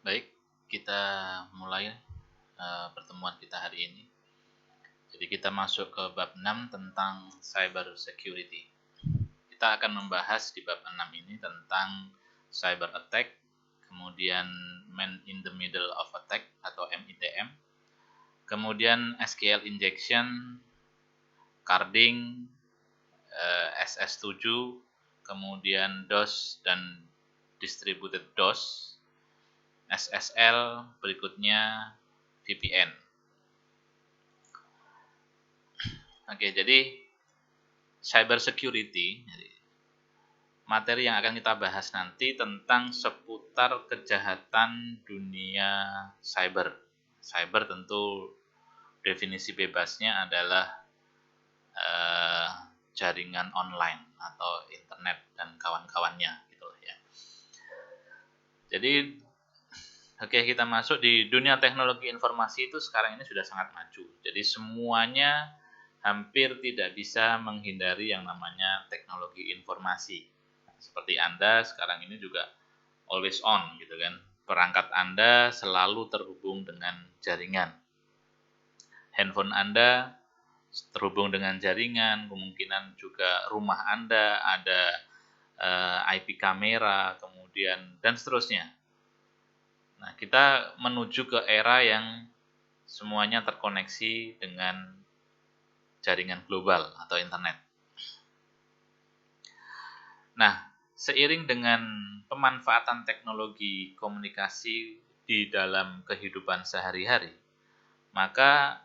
Baik, kita mulai pertemuan kita hari ini. Jadi kita masuk ke bab 6 tentang cyber security. Kita akan membahas di bab 6 ini tentang cyber attack, kemudian man in the middle of attack atau MITM, kemudian SQL injection, carding, SS7, kemudian DOS dan distributed DOS, SSL, berikutnya VPN. Oke, jadi cyber security, materi yang akan kita bahas nanti tentang seputar kejahatan dunia cyber. Cyber tentu definisi bebasnya adalah jaringan online atau internet dan kawan-kawannya, gitu ya. Jadi oke, kita masuk di dunia teknologi informasi itu sekarang ini sudah sangat maju. Jadi semuanya hampir tidak bisa menghindari yang namanya teknologi informasi. Seperti Anda sekarang ini juga always on gitu kan. Perangkat Anda selalu terhubung dengan jaringan. Handphone Anda terhubung dengan jaringan, kemungkinan juga rumah Anda ada IP kamera, kemudian dan seterusnya. Nah, kita menuju ke era yang semuanya terkoneksi dengan jaringan global atau internet. Nah, seiring dengan pemanfaatan teknologi komunikasi di dalam kehidupan sehari-hari, maka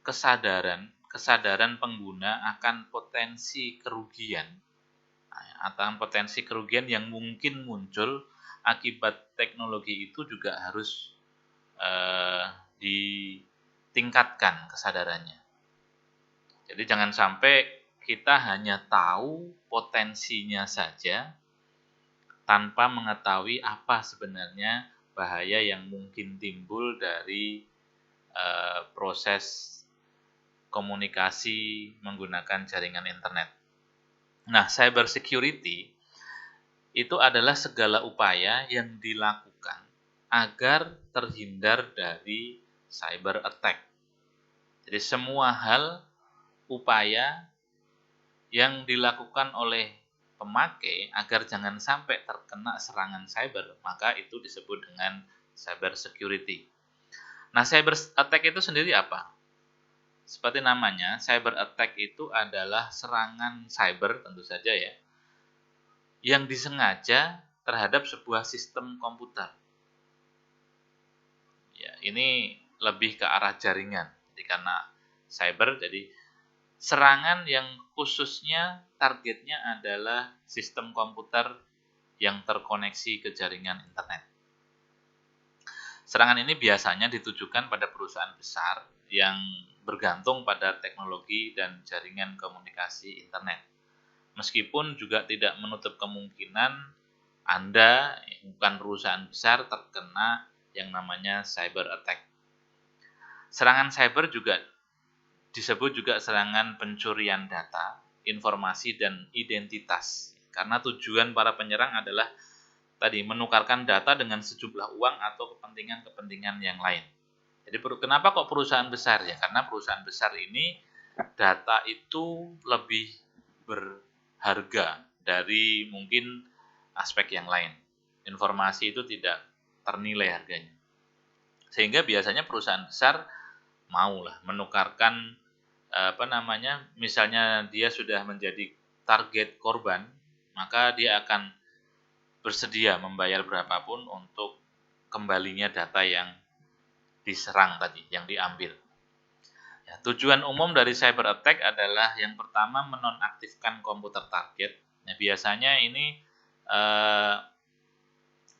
kesadaran pengguna akan potensi kerugian yang mungkin muncul akibat teknologi itu juga harus ditingkatkan kesadarannya. Jadi jangan sampai kita hanya tahu potensinya saja tanpa mengetahui apa sebenarnya bahaya yang mungkin timbul dari proses komunikasi menggunakan jaringan internet. Nah, cyber security itu adalah segala upaya yang dilakukan agar terhindar dari cyber attack. Jadi semua hal, upaya yang dilakukan oleh pemakai agar jangan sampai terkena serangan cyber, maka itu disebut dengan cyber security. Nah, cyber attack itu sendiri apa? Seperti namanya, cyber attack itu adalah serangan cyber tentu saja ya, yang disengaja terhadap sebuah sistem komputer. Ya, ini lebih ke arah jaringan. Jadi karena cyber, jadi serangan yang khususnya targetnya adalah sistem komputer yang terkoneksi ke jaringan internet. Serangan ini biasanya ditujukan pada perusahaan besar yang bergantung pada teknologi dan jaringan komunikasi internet. Meskipun juga tidak menutup kemungkinan Anda, bukan perusahaan besar, terkena yang namanya cyber attack. Serangan cyber juga disebut juga serangan pencurian data, informasi, dan identitas. Karena tujuan para penyerang adalah tadi menukarkan data dengan sejumlah uang atau kepentingan-kepentingan yang lain. Jadi kenapa kok perusahaan besar ya? Karena perusahaan besar ini data itu lebih berharga dari mungkin aspek yang lain. Informasi itu tidak ternilai harganya. Sehingga biasanya perusahaan besar maulah menukarkan misalnya dia sudah menjadi target korban, maka dia akan bersedia membayar berapapun untuk kembalinya data yang diserang tadi, yang diambil. Ya, tujuan umum dari cyber attack adalah yang pertama menonaktifkan komputer target. Nah, biasanya ini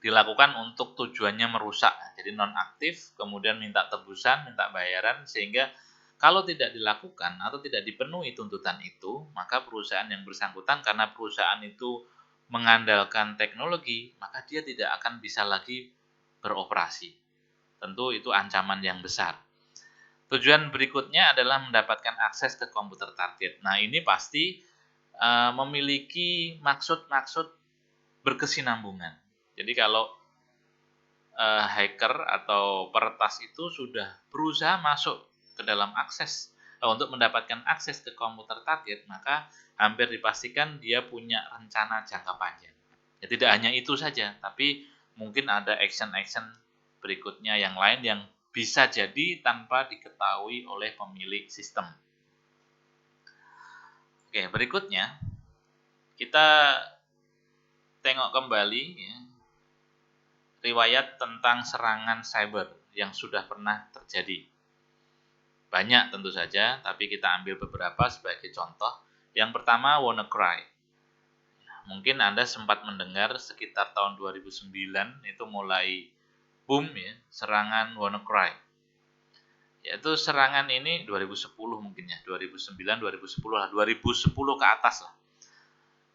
dilakukan untuk tujuannya merusak. Jadi nonaktif, kemudian minta tebusan, minta bayaran, sehingga kalau tidak dilakukan atau tidak dipenuhi tuntutan itu, maka perusahaan yang bersangkutan karena perusahaan itu mengandalkan teknologi, maka dia tidak akan bisa lagi beroperasi. Tentu itu ancaman yang besar. Tujuan berikutnya adalah mendapatkan akses ke komputer target. Nah, ini pasti memiliki maksud-maksud berkesinambungan. Jadi kalau hacker atau peretas itu sudah berusaha masuk ke dalam untuk mendapatkan akses ke komputer target, maka hampir dipastikan dia punya rencana jangka panjang. Ya, tidak hanya itu saja, tapi mungkin ada action-action berikutnya yang lain yang bisa jadi tanpa diketahui oleh pemilik sistem. Oke, berikutnya kita tengok kembali ya, riwayat tentang serangan cyber yang sudah pernah terjadi. Banyak tentu saja, tapi kita ambil beberapa sebagai contoh. Yang pertama, WannaCry. Mungkin Anda sempat mendengar sekitar tahun 2009 itu mulai boom ya, serangan WannaCry. Yaitu serangan ini 2010 mungkin ya, 2009, 2010 lah, 2010 ke atas lah.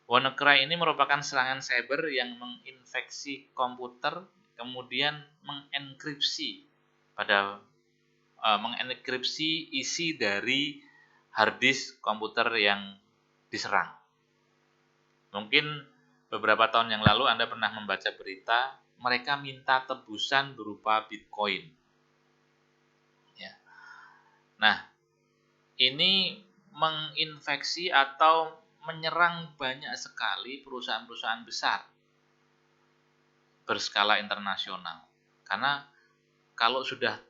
WannaCry ini merupakan serangan cyber yang menginfeksi komputer, kemudian mengenkripsi isi dari harddisk komputer yang diserang. Mungkin beberapa tahun yang lalu Anda pernah membaca berita, mereka minta tebusan berupa Bitcoin. Ya. Nah, ini menginfeksi atau menyerang banyak sekali perusahaan-perusahaan besar berskala internasional. Karena kalau sudah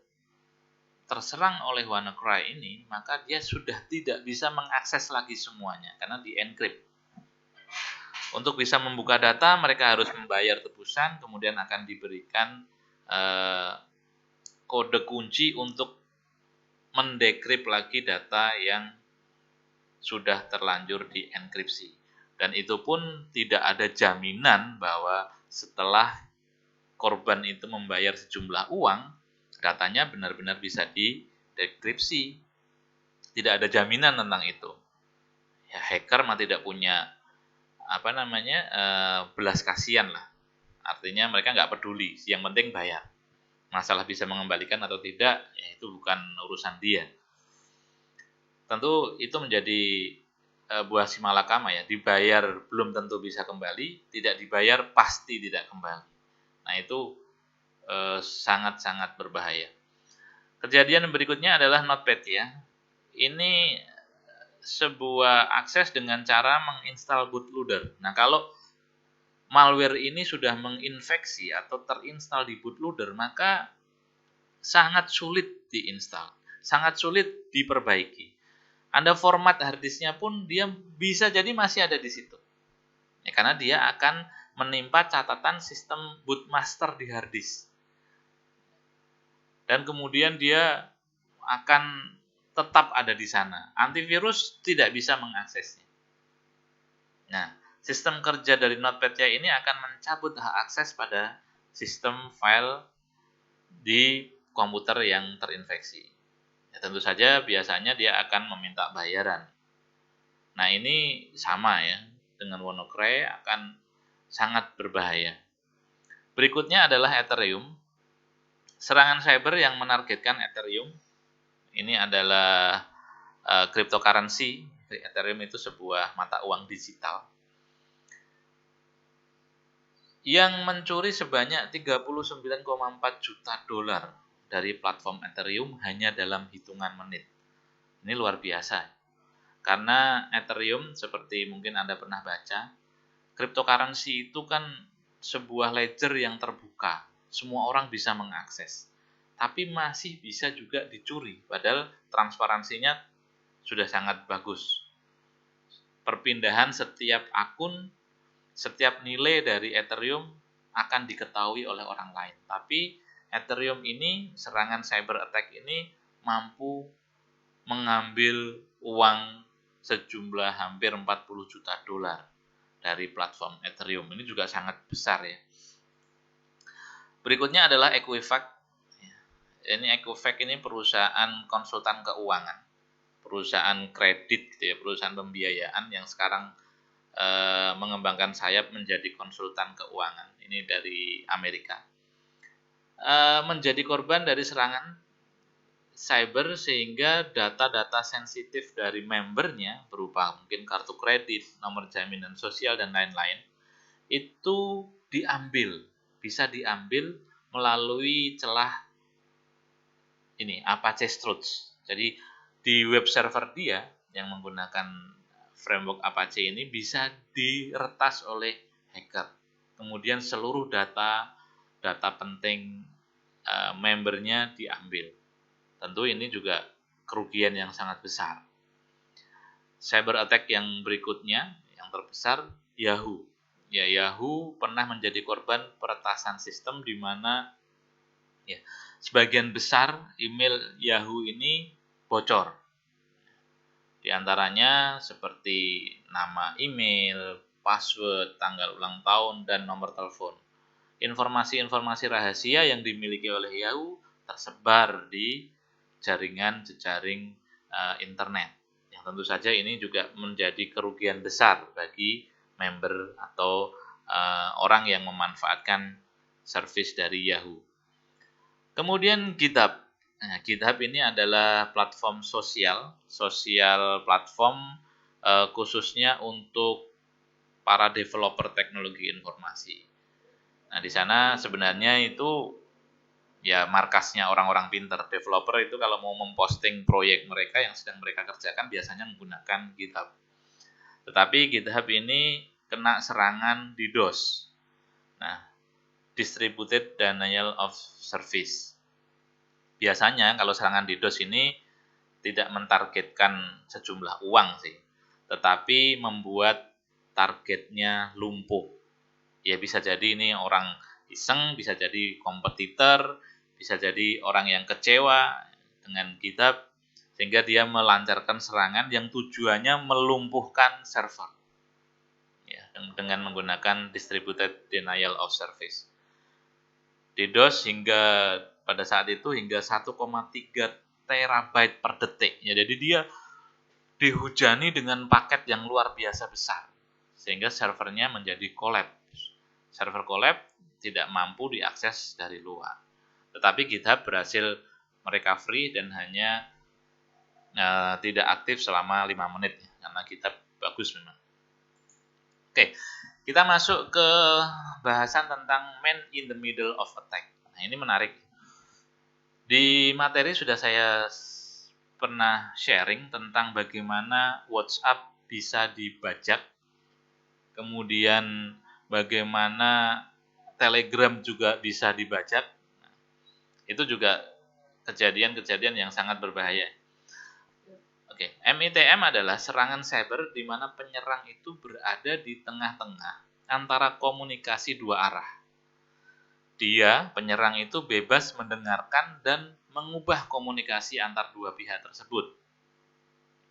terserang oleh WannaCry ini, maka dia sudah tidak bisa mengakses lagi semuanya karena di-encrypt. Untuk bisa membuka data, mereka harus membayar tebusan, kemudian akan diberikan kode kunci untuk mendekrip lagi data yang sudah terlanjur dienkripsi. Dan itu pun tidak ada jaminan bahwa setelah korban itu membayar sejumlah uang, datanya benar-benar bisa didekripsi. Tidak ada jaminan tentang itu. Ya, hacker mah tidak punya belas kasihan lah. Artinya mereka nggak peduli, yang penting bayar. Masalah bisa mengembalikan atau tidak, ya itu bukan urusan dia. Tentu itu menjadi buah si malakama ya, dibayar belum tentu bisa kembali, tidak dibayar pasti tidak kembali. Nah itu sangat-sangat berbahaya. Kejadian berikutnya adalah NotPetya. Ini sebuah akses dengan cara menginstal bootloader. Nah, kalau malware ini sudah menginfeksi atau terinstal di bootloader, maka sangat sulit diinstal, sangat sulit diperbaiki. Anda format harddisknya pun dia bisa jadi masih ada di situ. Ya, karena dia akan menimpa catatan sistem bootmaster di harddisk. Dan kemudian dia akan tetap ada di sana. Antivirus tidak bisa mengaksesnya. Nah, sistem kerja dari NotPetya ini akan mencabut hak akses pada sistem file di komputer yang terinfeksi. Ya, tentu saja biasanya dia akan meminta bayaran. Nah, ini sama ya, dengan WannaCry akan sangat berbahaya. Berikutnya adalah Ethereum. Serangan cyber yang menargetkan Ethereum. Ini adalah cryptocurrency. Ethereum itu sebuah mata uang digital yang mencuri sebanyak 39,4 juta dolar dari platform Ethereum hanya dalam hitungan menit. Ini luar biasa. Karena Ethereum seperti mungkin Anda pernah baca, cryptocurrency itu kan sebuah ledger yang terbuka. Semua orang bisa mengakses. Tapi masih bisa juga dicuri, padahal transparansinya sudah sangat bagus. Perpindahan setiap akun, setiap nilai dari Ethereum akan diketahui oleh orang lain. Tapi Ethereum ini, serangan cyber attack ini mampu mengambil uang sejumlah hampir 40 juta dolar dari platform Ethereum. Ini juga sangat besar ya. Berikutnya adalah Equifax. Ini Equifax ini perusahaan konsultan keuangan, perusahaan kredit gitu ya, perusahaan pembiayaan yang sekarang mengembangkan sayap menjadi konsultan keuangan. Ini dari Amerika. Menjadi korban dari serangan cyber sehingga data-data sensitif dari membernya berupa mungkin kartu kredit, nomor jaminan sosial dan lain-lain itu bisa diambil melalui celah ini Apache Struts. Jadi di web server dia yang menggunakan framework Apache ini bisa diretas oleh hacker. Kemudian seluruh data penting membernya diambil. Tentu ini juga kerugian yang sangat besar. Cyber attack yang berikutnya, yang terbesar, Yahoo. Ya, Yahoo pernah menjadi korban peretasan sistem di mana ya, sebagian besar email Yahoo ini bocor. Di antaranya seperti nama email, password, tanggal ulang tahun, dan nomor telepon. Informasi-informasi rahasia yang dimiliki oleh Yahoo tersebar di jaringan jejaring internet. Yang tentu saja ini juga menjadi kerugian besar bagi member atau orang yang memanfaatkan service dari Yahoo. Kemudian GitHub. Nah, GitHub ini adalah platform sosial platform khususnya untuk para developer teknologi informasi. Nah, di sana sebenarnya itu ya markasnya orang-orang pinter. Developer itu kalau mau memposting proyek mereka yang sedang mereka kerjakan biasanya menggunakan GitHub. Tetapi GitHub ini kena serangan DDoS. Nah, Distributed Denial of Service. Biasanya kalau serangan DDoS ini tidak mentargetkan sejumlah uang sih, tetapi membuat targetnya lumpuh. Ya bisa jadi ini orang iseng, bisa jadi kompetitor, bisa jadi orang yang kecewa dengan GitHub, sehingga dia melancarkan serangan yang tujuannya melumpuhkan server. Ya, dengan menggunakan Distributed Denial of Service. DDoS hingga pada saat itu hingga 1,3 terabyte per detik. Ya, jadi dia dihujani dengan paket yang luar biasa besar, sehingga servernya menjadi collapse. Server collapse tidak mampu diakses dari luar. Tetapi GitHub berhasil merecovery dan hanya tidak aktif selama 5 menit, karena GitHub bagus memang. Oke, kita masuk ke bahasan tentang man in the middle of attack. Nah, ini menarik. Di materi sudah saya pernah sharing tentang bagaimana WhatsApp bisa dibajak, kemudian bagaimana Telegram juga bisa dibajak. Itu juga kejadian-kejadian yang sangat berbahaya. Oke, MITM adalah serangan cyber di mana penyerang itu berada di tengah-tengah antara komunikasi dua arah. Dia, penyerang itu bebas mendengarkan dan mengubah komunikasi antar dua pihak tersebut.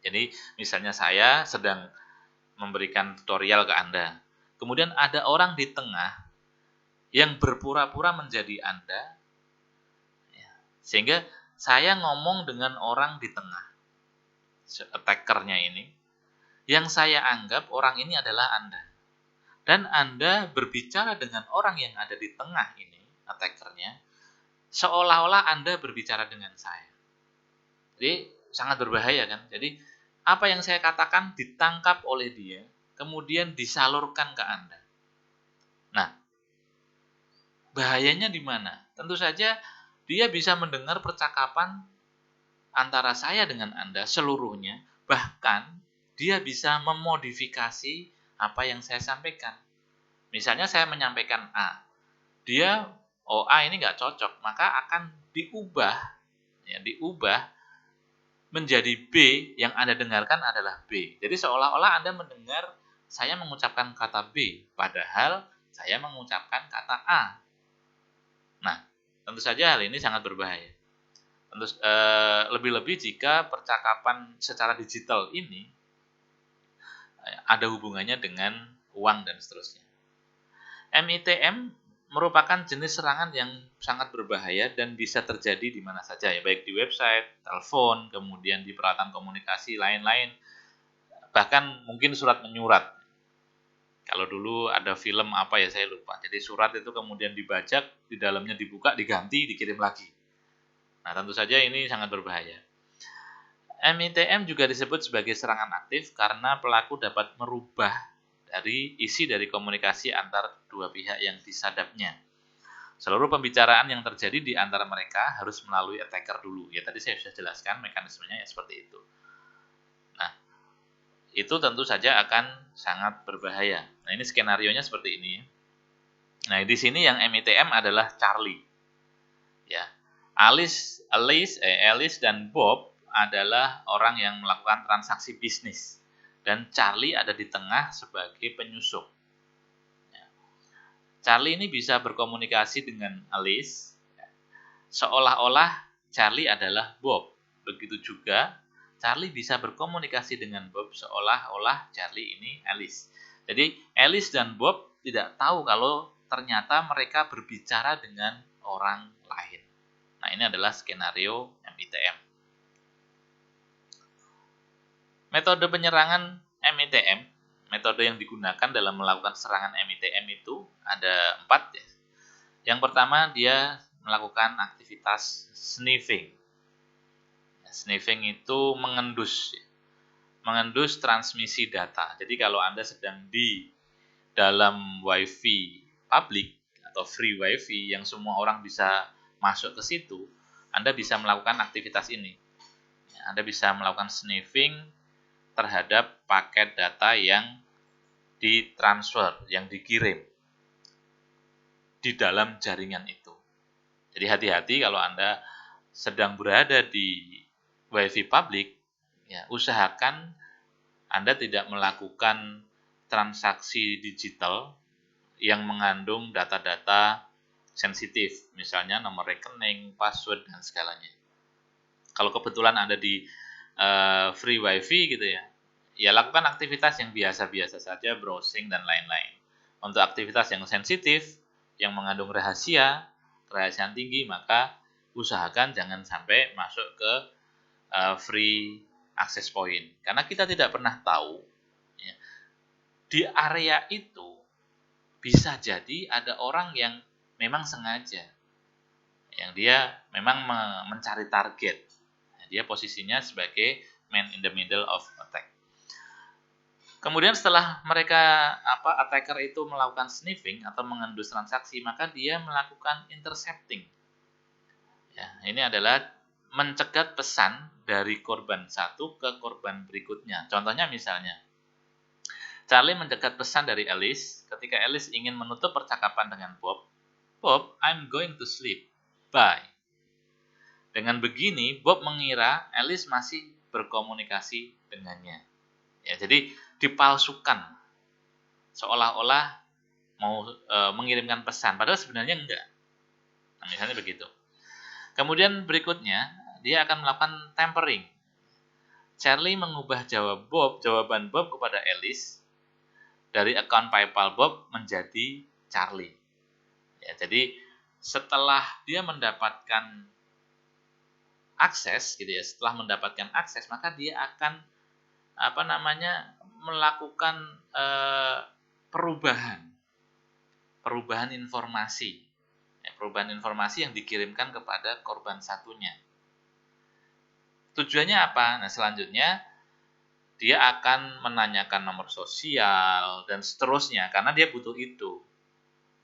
Jadi, misalnya saya sedang memberikan tutorial ke Anda. Kemudian ada orang di tengah yang berpura-pura menjadi Anda, sehingga saya ngomong dengan orang di tengah, attackernya ini, yang saya anggap orang ini adalah Anda. Dan Anda berbicara dengan orang yang ada di tengah ini, attackernya, seolah-olah Anda berbicara dengan saya. Jadi sangat berbahaya kan. Jadi apa yang saya katakan ditangkap oleh dia, kemudian disalurkan ke Anda. Nah, bahayanya di mana? Tentu saja dia bisa mendengar percakapan antara saya dengan Anda seluruhnya, bahkan dia bisa memodifikasi apa yang saya sampaikan. Misalnya saya menyampaikan A, dia, A ini nggak cocok, maka akan diubah menjadi B, yang Anda dengarkan adalah B. Jadi seolah-olah Anda mendengar saya mengucapkan kata B, padahal saya mengucapkan kata A. Nah, tentu saja hal ini sangat berbahaya. Tentu lebih-lebih jika percakapan secara digital ini ada hubungannya dengan uang dan seterusnya. MITM merupakan jenis serangan yang sangat berbahaya dan bisa terjadi di mana saja ya, baik di website, telepon, kemudian di peralatan komunikasi lain-lain, bahkan mungkin surat menyurat. Kalau dulu ada film apa ya saya lupa. Jadi surat itu kemudian dibajak, di dalamnya dibuka, diganti, dikirim lagi. Nah, tentu saja ini sangat berbahaya. MITM juga disebut sebagai serangan aktif karena pelaku dapat merubah dari isi dari komunikasi antar dua pihak yang disadapnya. Seluruh pembicaraan yang terjadi di antara mereka harus melalui attacker dulu. Ya tadi saya sudah jelaskan mekanismenya ya seperti itu. Nah, itu tentu saja akan sangat berbahaya. Nah, ini skenarionya seperti ini. Nah, di sini yang MITM adalah Charlie. Ya. Alice dan Bob adalah orang yang melakukan transaksi bisnis dan Charlie ada di tengah sebagai penyusup. Charlie ini bisa berkomunikasi dengan Alice seolah-olah Charlie adalah Bob. Begitu juga Charlie bisa berkomunikasi dengan Bob seolah-olah Charlie ini Alice. Jadi Alice dan Bob tidak tahu kalau ternyata mereka berbicara dengan orang lain. Nah, ini adalah skenario MITM. Metode penyerangan MITM, metode yang digunakan dalam melakukan serangan MITM itu ada 4 ya. Yang pertama, dia melakukan aktivitas sniffing. Sniffing itu mengendus transmisi data. Jadi kalau Anda sedang di dalam WiFi publik atau free WiFi yang semua orang bisa masuk ke situ, Anda bisa melakukan aktivitas ini. Anda bisa melakukan sniffing terhadap paket data yang ditransfer, yang dikirim di dalam jaringan itu. Jadi hati-hati kalau Anda sedang berada di WiFi publik, ya, usahakan Anda tidak melakukan transaksi digital yang mengandung data-data sensitif, misalnya nomor rekening, password, dan segalanya. Kalau kebetulan Anda di free WiFi gitu ya lakukan aktivitas yang biasa-biasa saja, browsing dan lain-lain. Untuk aktivitas yang sensitif, yang mengandung kerahasiaan tinggi, maka usahakan jangan sampai masuk ke free access point. Karena kita tidak pernah tahu ya, di area itu bisa jadi ada orang yang memang sengaja, yang dia memang mencari target. Dia posisinya sebagai man in the middle of attack. Kemudian setelah mereka attacker itu melakukan sniffing atau mengendus transaksi, maka dia melakukan intercepting. Ya, ini adalah mencegat pesan dari korban satu ke korban berikutnya. Contohnya misalnya, Charlie mencegat pesan dari Alice ketika Alice ingin menutup percakapan dengan Bob. Bob, I'm going to sleep. Bye. Dengan begini, Bob mengira Alice masih berkomunikasi dengannya. Ya, jadi dipalsukan, seolah-olah mau mengirimkan pesan, padahal sebenarnya enggak. Nah, misalnya begitu. Kemudian berikutnya, dia akan melakukan tampering. Charlie mengubah jawaban Bob kepada Alice dari akun PayPal Bob menjadi Charlie. Ya, jadi setelah dia mendapatkan akses gitu ya, maka dia akan melakukan perubahan informasi. Perubahan informasi yang dikirimkan kepada korban satunya. Tujuannya apa? Nah, selanjutnya dia akan menanyakan nomor sosial dan seterusnya karena dia butuh itu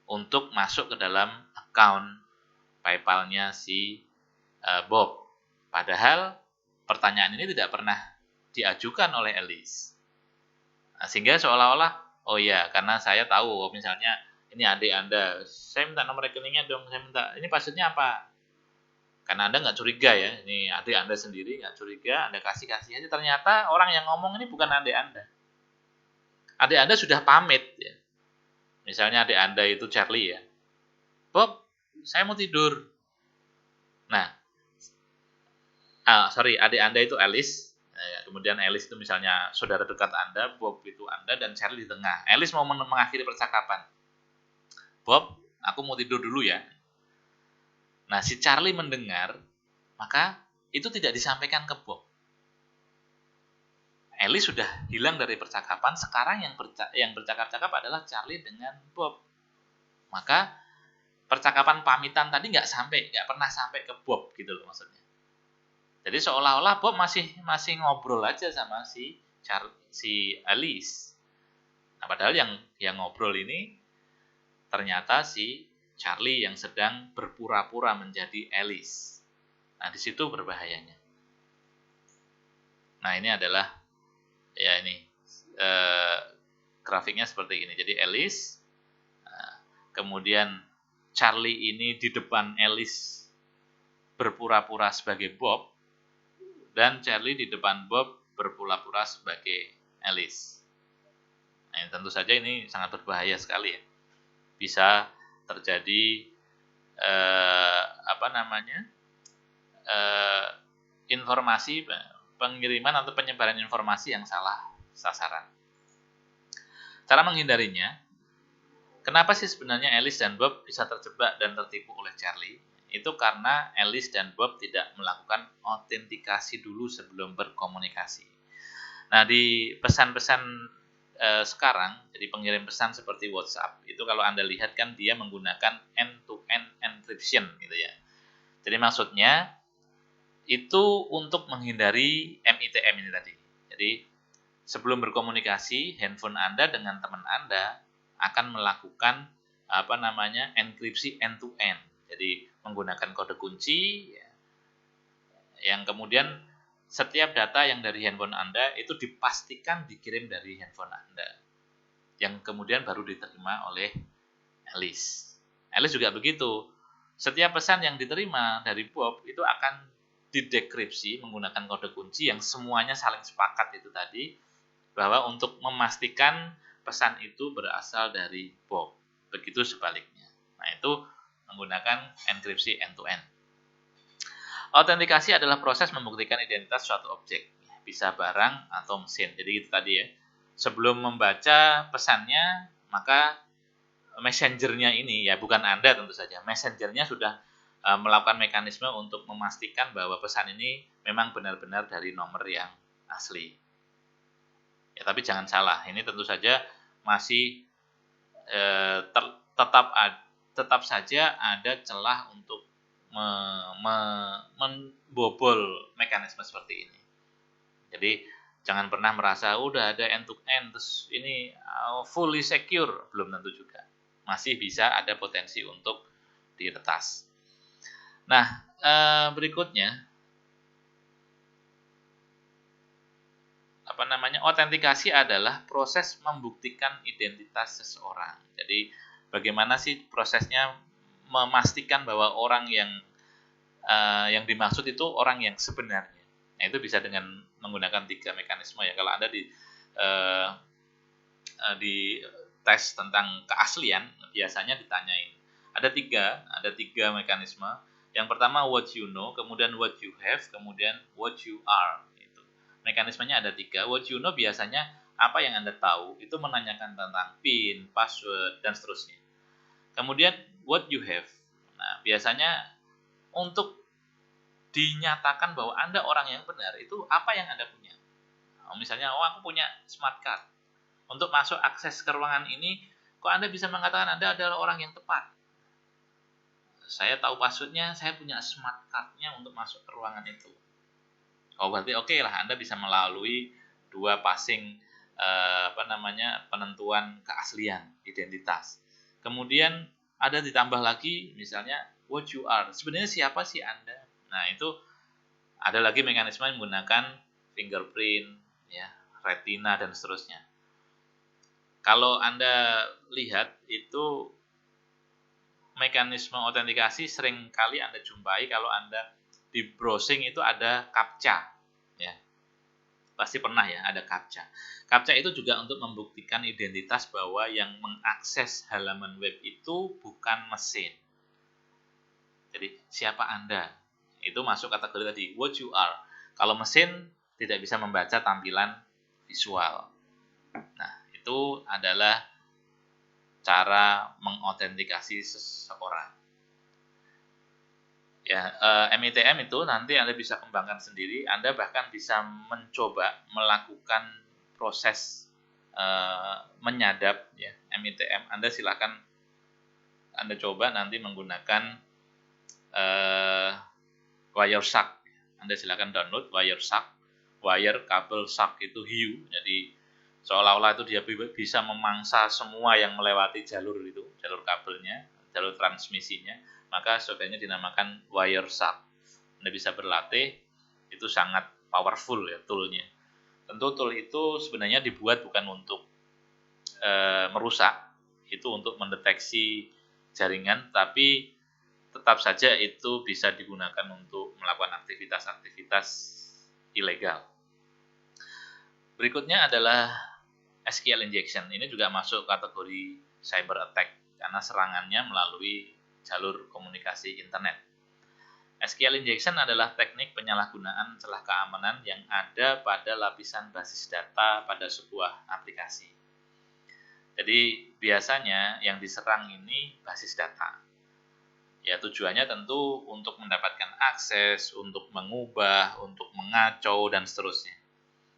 untuk masuk ke dalam account PayPal-nya si Bob. Padahal pertanyaan ini tidak pernah diajukan oleh Alice. Nah, sehingga seolah-olah, oh ya, karena saya tahu, misalnya, ini adik Anda, saya minta nomor rekeningnya dong, ini passwordnya apa? Karena Anda nggak curiga ya, ini adik Anda sendiri, nggak curiga, Anda kasih aja, ternyata orang yang ngomong ini bukan adik Anda. Adik Anda sudah pamit ya. Misalnya adik Anda itu Charlie ya. Bob, saya mau tidur. Nah, adik Anda itu Alice. Kemudian Alice itu misalnya saudara dekat Anda, Bob itu Anda, dan Charlie di tengah. Alice mau mengakhiri percakapan. Bob, aku mau tidur dulu ya. Nah, si Charlie mendengar, maka itu tidak disampaikan ke Bob. Alice sudah hilang dari percakapan, sekarang yang bercakap-cakap adalah Charlie dengan Bob. Maka percakapan pamitan tadi nggak pernah sampai ke Bob gitu loh maksudnya. Jadi seolah-olah Bob masih ngobrol aja sama si Alice. Nah, padahal yang ngobrol ini ternyata si Charlie yang sedang berpura-pura menjadi Alice. Nah, di situ berbahayanya. Nah, ini adalah ya ini grafiknya seperti ini. Jadi Alice, kemudian Charlie ini di depan Alice berpura-pura sebagai Bob, dan Charlie di depan Bob berpura-pura sebagai Alice. Nah, tentu saja ini sangat berbahaya sekali ya. Bisa terjadi informasi pengiriman atau penyebaran informasi yang salah sasaran. Cara menghindarinya, kenapa sih sebenarnya Alice dan Bob bisa terjebak dan tertipu oleh Charlie? Itu karena Alice dan Bob tidak melakukan autentikasi dulu sebelum berkomunikasi. Nah, di pesan-pesan sekarang, jadi pengirim pesan seperti WhatsApp, itu kalau Anda lihat kan dia menggunakan end-to-end encryption gitu ya. Jadi maksudnya itu untuk menghindari MITM ini tadi. Jadi sebelum berkomunikasi, handphone Anda dengan teman Anda akan melakukan enkripsi end-to-end. Jadi menggunakan kode kunci yang kemudian setiap data yang dari handphone Anda itu dipastikan dikirim dari handphone Anda, yang kemudian baru diterima oleh Alice. Alice juga begitu. Setiap pesan yang diterima dari Bob itu akan didekripsi menggunakan kode kunci yang semuanya saling sepakat itu tadi, bahwa untuk memastikan pesan itu berasal dari Bob. Begitu sebaliknya. Nah, itu menggunakan enkripsi end-to-end. Autentikasi adalah proses membuktikan identitas suatu objek, bisa barang atau mesin. Jadi itu tadi ya. Sebelum membaca pesannya, maka messengernya ini, ya bukan Anda tentu saja, messengernya sudah melakukan mekanisme untuk memastikan bahwa pesan ini memang benar-benar dari nomor yang asli. Ya, tapi jangan salah, ini tentu saja masih tetap saja ada celah untuk membobol mekanisme seperti ini. Jadi jangan pernah merasa udah ada end-to-end terus ini fully secure, belum tentu juga. Masih bisa ada potensi untuk diretas. Nah, berikutnya autentikasi adalah proses membuktikan identitas seseorang. Jadi bagaimana sih prosesnya memastikan bahwa orang yang dimaksud itu orang yang sebenarnya. Nah, itu bisa dengan menggunakan 3 mekanisme ya. Kalau Anda di tes tentang keaslian, biasanya ditanyain. Ada tiga mekanisme. Yang pertama what you know, kemudian what you have, kemudian what you are. Gitu. Mekanismenya ada 3. What you know biasanya apa yang Anda tahu, itu menanyakan tentang PIN, password, dan seterusnya. Kemudian what you have. Nah, biasanya untuk dinyatakan bahwa Anda orang yang benar, itu apa yang Anda punya. Misalnya, aku punya smart card. Untuk masuk akses ke ruangan ini, kok Anda bisa mengatakan Anda adalah orang yang tepat? Saya tahu passwordnya, saya punya smart card-nya untuk masuk ke ruangan itu. Berarti oke lah, Anda bisa melalui 2 passing penentuan keaslian, identitas. Kemudian ada ditambah lagi, misalnya what you are. Sebenarnya siapa sih Anda? Nah, itu ada lagi mekanisme yang menggunakan fingerprint, ya, retina, dan seterusnya. Kalau Anda lihat, itu mekanisme autentikasi sering kali Anda jumpai kalau Anda di browsing itu ada CAPTCHA. Ya. Pasti pernah ya, ada CAPTCHA. CAPTCHA itu juga untuk membuktikan identitas bahwa yang mengakses halaman web itu bukan mesin. Jadi, siapa Anda? Itu masuk kategori tadi, what you are. Kalau mesin tidak bisa membaca tampilan visual. Nah, itu adalah cara mengautentikasi seseorang. Ya, MITM itu nanti Anda bisa kembangkan sendiri. Anda bahkan bisa mencoba melakukan proses menyadap ya, MITM. Anda silakan Anda coba nanti menggunakan Wireshark. Anda silakan download Wireshark. Wire kabel shark itu hiu. Jadi seolah-olah itu dia bisa memangsa semua yang melewati jalur kabelnya. jalur transmisinya, maka softwarenya dinamakan Wireshark. Anda bisa berlatih, itu sangat powerful ya toolnya. Tentu tool itu sebenarnya dibuat bukan untuk merusak, itu untuk mendeteksi jaringan, tapi tetap saja itu bisa digunakan untuk melakukan aktivitas-aktivitas ilegal. Berikutnya adalah SQL injection. Ini juga masuk kategori cyber attack karena serangannya melalui jalur komunikasi internet. SQL injection adalah teknik penyalahgunaan celah keamanan yang ada pada lapisan basis data pada sebuah aplikasi. Jadi biasanya yang diserang ini basis data. Ya tujuannya tentu untuk mendapatkan akses, untuk mengubah, untuk mengacau, dan seterusnya.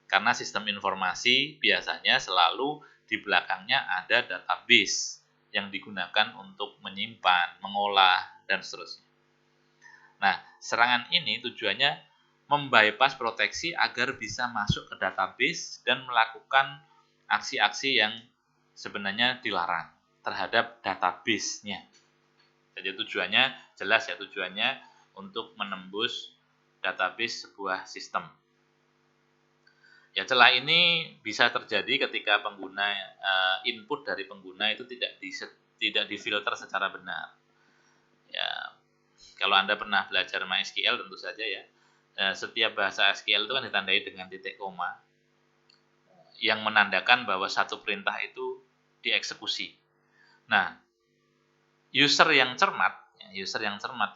Karena sistem informasi biasanya selalu di belakangnya ada database yang digunakan untuk menyimpan, mengolah, dan seterusnya. Nah, serangan ini tujuannya membypass proteksi agar bisa masuk ke database dan melakukan aksi-aksi yang sebenarnya dilarang terhadap database-nya. Jadi tujuannya jelas ya, tujuannya untuk menembus database sebuah sistem. Ya, celah ini bisa terjadi ketika pengguna input dari pengguna itu tidak difilter secara benar. Ya, kalau Anda pernah belajar MySQL tentu saja ya, setiap bahasa SQL itu kan ditandai dengan titik koma yang menandakan bahwa satu perintah itu dieksekusi. Nah, user yang cermat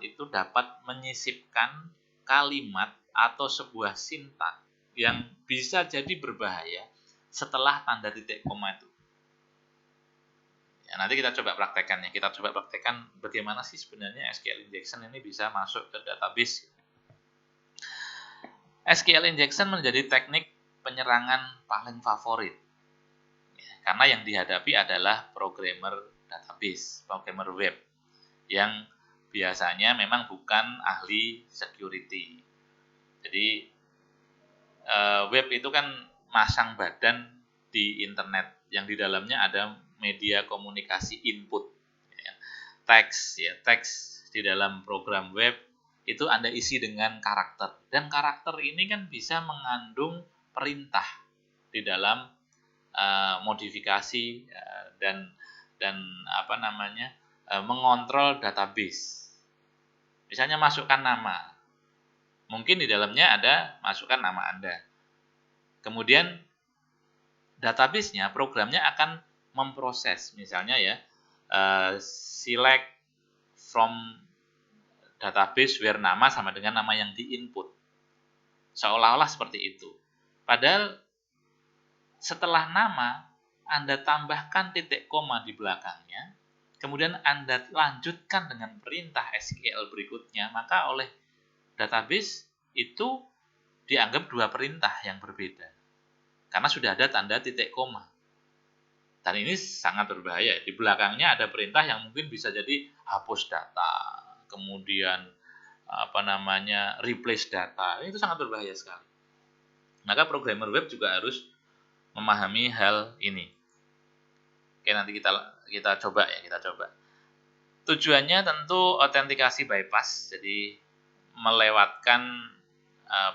itu dapat menyisipkan kalimat atau sebuah sintak yang bisa jadi berbahaya setelah tanda titik koma itu. Ya, nanti kita coba praktekkan ya. Kita coba praktekkan bagaimana sih sebenarnya SQL injection ini bisa masuk ke database. SQL injection menjadi teknik penyerangan paling favorit. Ya, karena yang dihadapi adalah programmer database, programmer web, yang biasanya memang bukan ahli security. Jadi web itu kan masang badan di internet yang di dalamnya ada media komunikasi input, ya. Teks di dalam program web itu Anda isi dengan karakter, dan karakter ini kan bisa mengandung perintah di dalam modifikasi dan mengontrol database. Misalnya masukkan nama, mungkin di dalamnya ada masukkan nama Anda. Kemudian database-nya, programnya akan memproses, misalnya ya, select from database where nama sama dengan nama yang di-input. Seolah-olah seperti itu. Padahal setelah nama, Anda tambahkan titik koma di belakangnya, kemudian Anda lanjutkan dengan perintah SQL berikutnya, maka oleh database itu dianggap dua perintah yang berbeda. Karena sudah ada tanda titik koma. Dan ini sangat berbahaya. Di belakangnya ada perintah yang mungkin bisa jadi hapus data, kemudian replace data. Itu sangat berbahaya sekali. Maka programmer web juga harus memahami hal ini. Oke, nanti kita coba ya, Tujuannya tentu autentikasi bypass, jadi melewatkan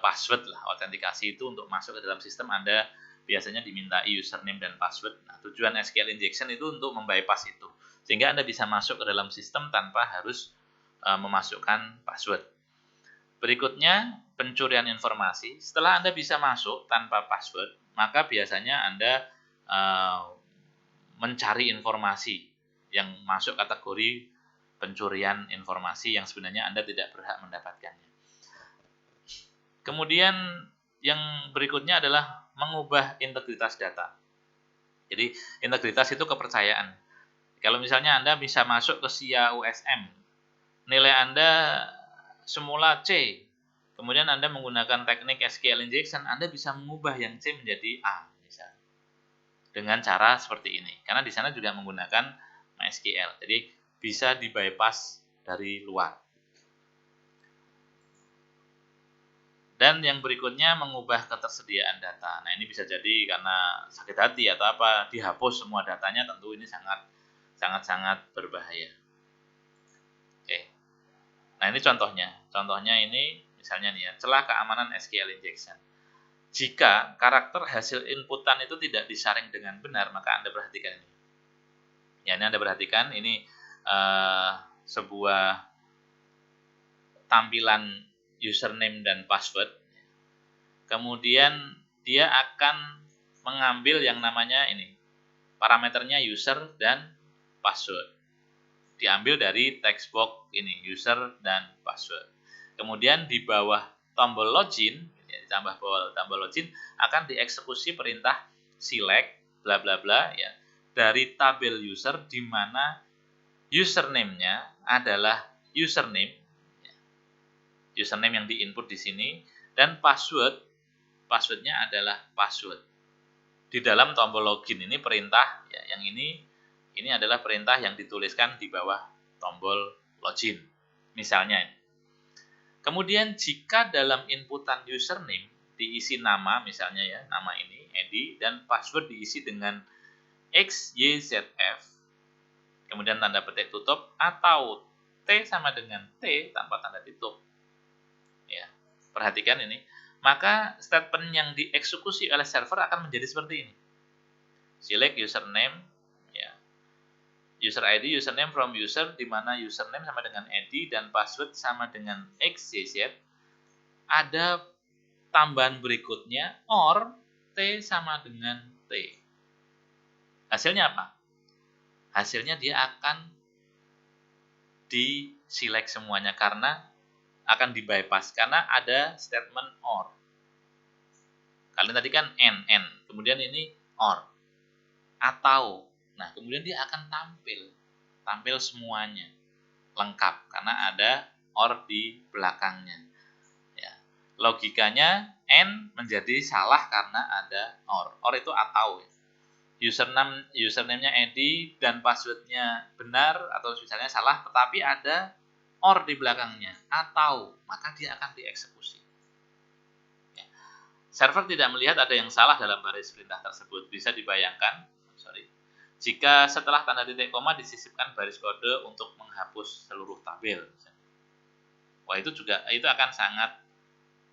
password lah. Autentikasi itu untuk masuk ke dalam sistem Anda biasanya dimintai username dan password. Nah, tujuan SQL injection itu untuk membypass itu, sehingga Anda bisa masuk ke dalam sistem tanpa harus memasukkan password. Berikutnya, pencurian informasi. Setelah Anda bisa masuk tanpa password, maka biasanya Anda mencari informasi yang masuk kategori pencurian informasi yang sebenarnya Anda tidak berhak mendapatkannya. Kemudian yang berikutnya adalah mengubah integritas data. Jadi integritas itu kepercayaan. Kalau misalnya Anda bisa masuk ke SIA USM, nilai Anda semula C, kemudian Anda menggunakan teknik SQL injection, Anda bisa mengubah yang C menjadi A misalnya. Dengan cara seperti ini. Karena di sana juga menggunakan MySQL. Jadi bisa di-bypass dari luar. Dan yang berikutnya mengubah ketersediaan data. Nah, ini bisa jadi karena sakit hati atau apa, dihapus semua datanya, tentu ini sangat berbahaya. Nah, ini contohnya. Contohnya ini misalnya nih ya, celah keamanan SQL injection. Jika karakter hasil inputan itu tidak disaring dengan benar, maka Anda perhatikan ini. Ya, ini Anda perhatikan, ini sebuah tampilan username dan password. Kemudian dia akan mengambil yang namanya ini, parameternya user dan password. Diambil dari text box ini, user dan password. Kemudian di bawah tombol login, ditambah tombol login, akan dieksekusi perintah select bla bla bla ya dari tabel user, di mana username-nya adalah username yang diinput di sini, dan passwordnya adalah password. Di dalam tombol login ini perintah ya, yang ini adalah perintah yang dituliskan di bawah tombol login. Misalnya ini. Kemudian jika dalam inputan username diisi nama, misalnya ya, nama ini Edi, dan password diisi dengan XYZF, kemudian tanda petik tutup, atau T sama dengan T tanpa tanda tutup. Ya, perhatikan ini. Maka statement yang dieksekusi oleh server akan menjadi seperti ini. Select username, ya, user ID, username from user, di mana username sama dengan Edi dan password sama dengan XYZ. Ada tambahan berikutnya, or T sama dengan T. Hasilnya apa? Hasilnya dia akan di-select semuanya karena akan di-bypass karena ada statement or. Kalian tadi kan n, kemudian ini or atau. Nah, kemudian dia akan tampil semuanya lengkap karena ada or di belakangnya. Ya. Logikanya n menjadi salah karena ada or. Or itu atau. Username-nya Edi dan passwordnya benar atau misalnya salah, tetapi ada or di belakangnya atau, maka dia akan dieksekusi. Ya. Server tidak melihat ada yang salah dalam baris perintah tersebut. Bisa dibayangkan, jika setelah tanda titik koma disisipkan baris kode untuk menghapus seluruh tabel. Wah, itu akan sangat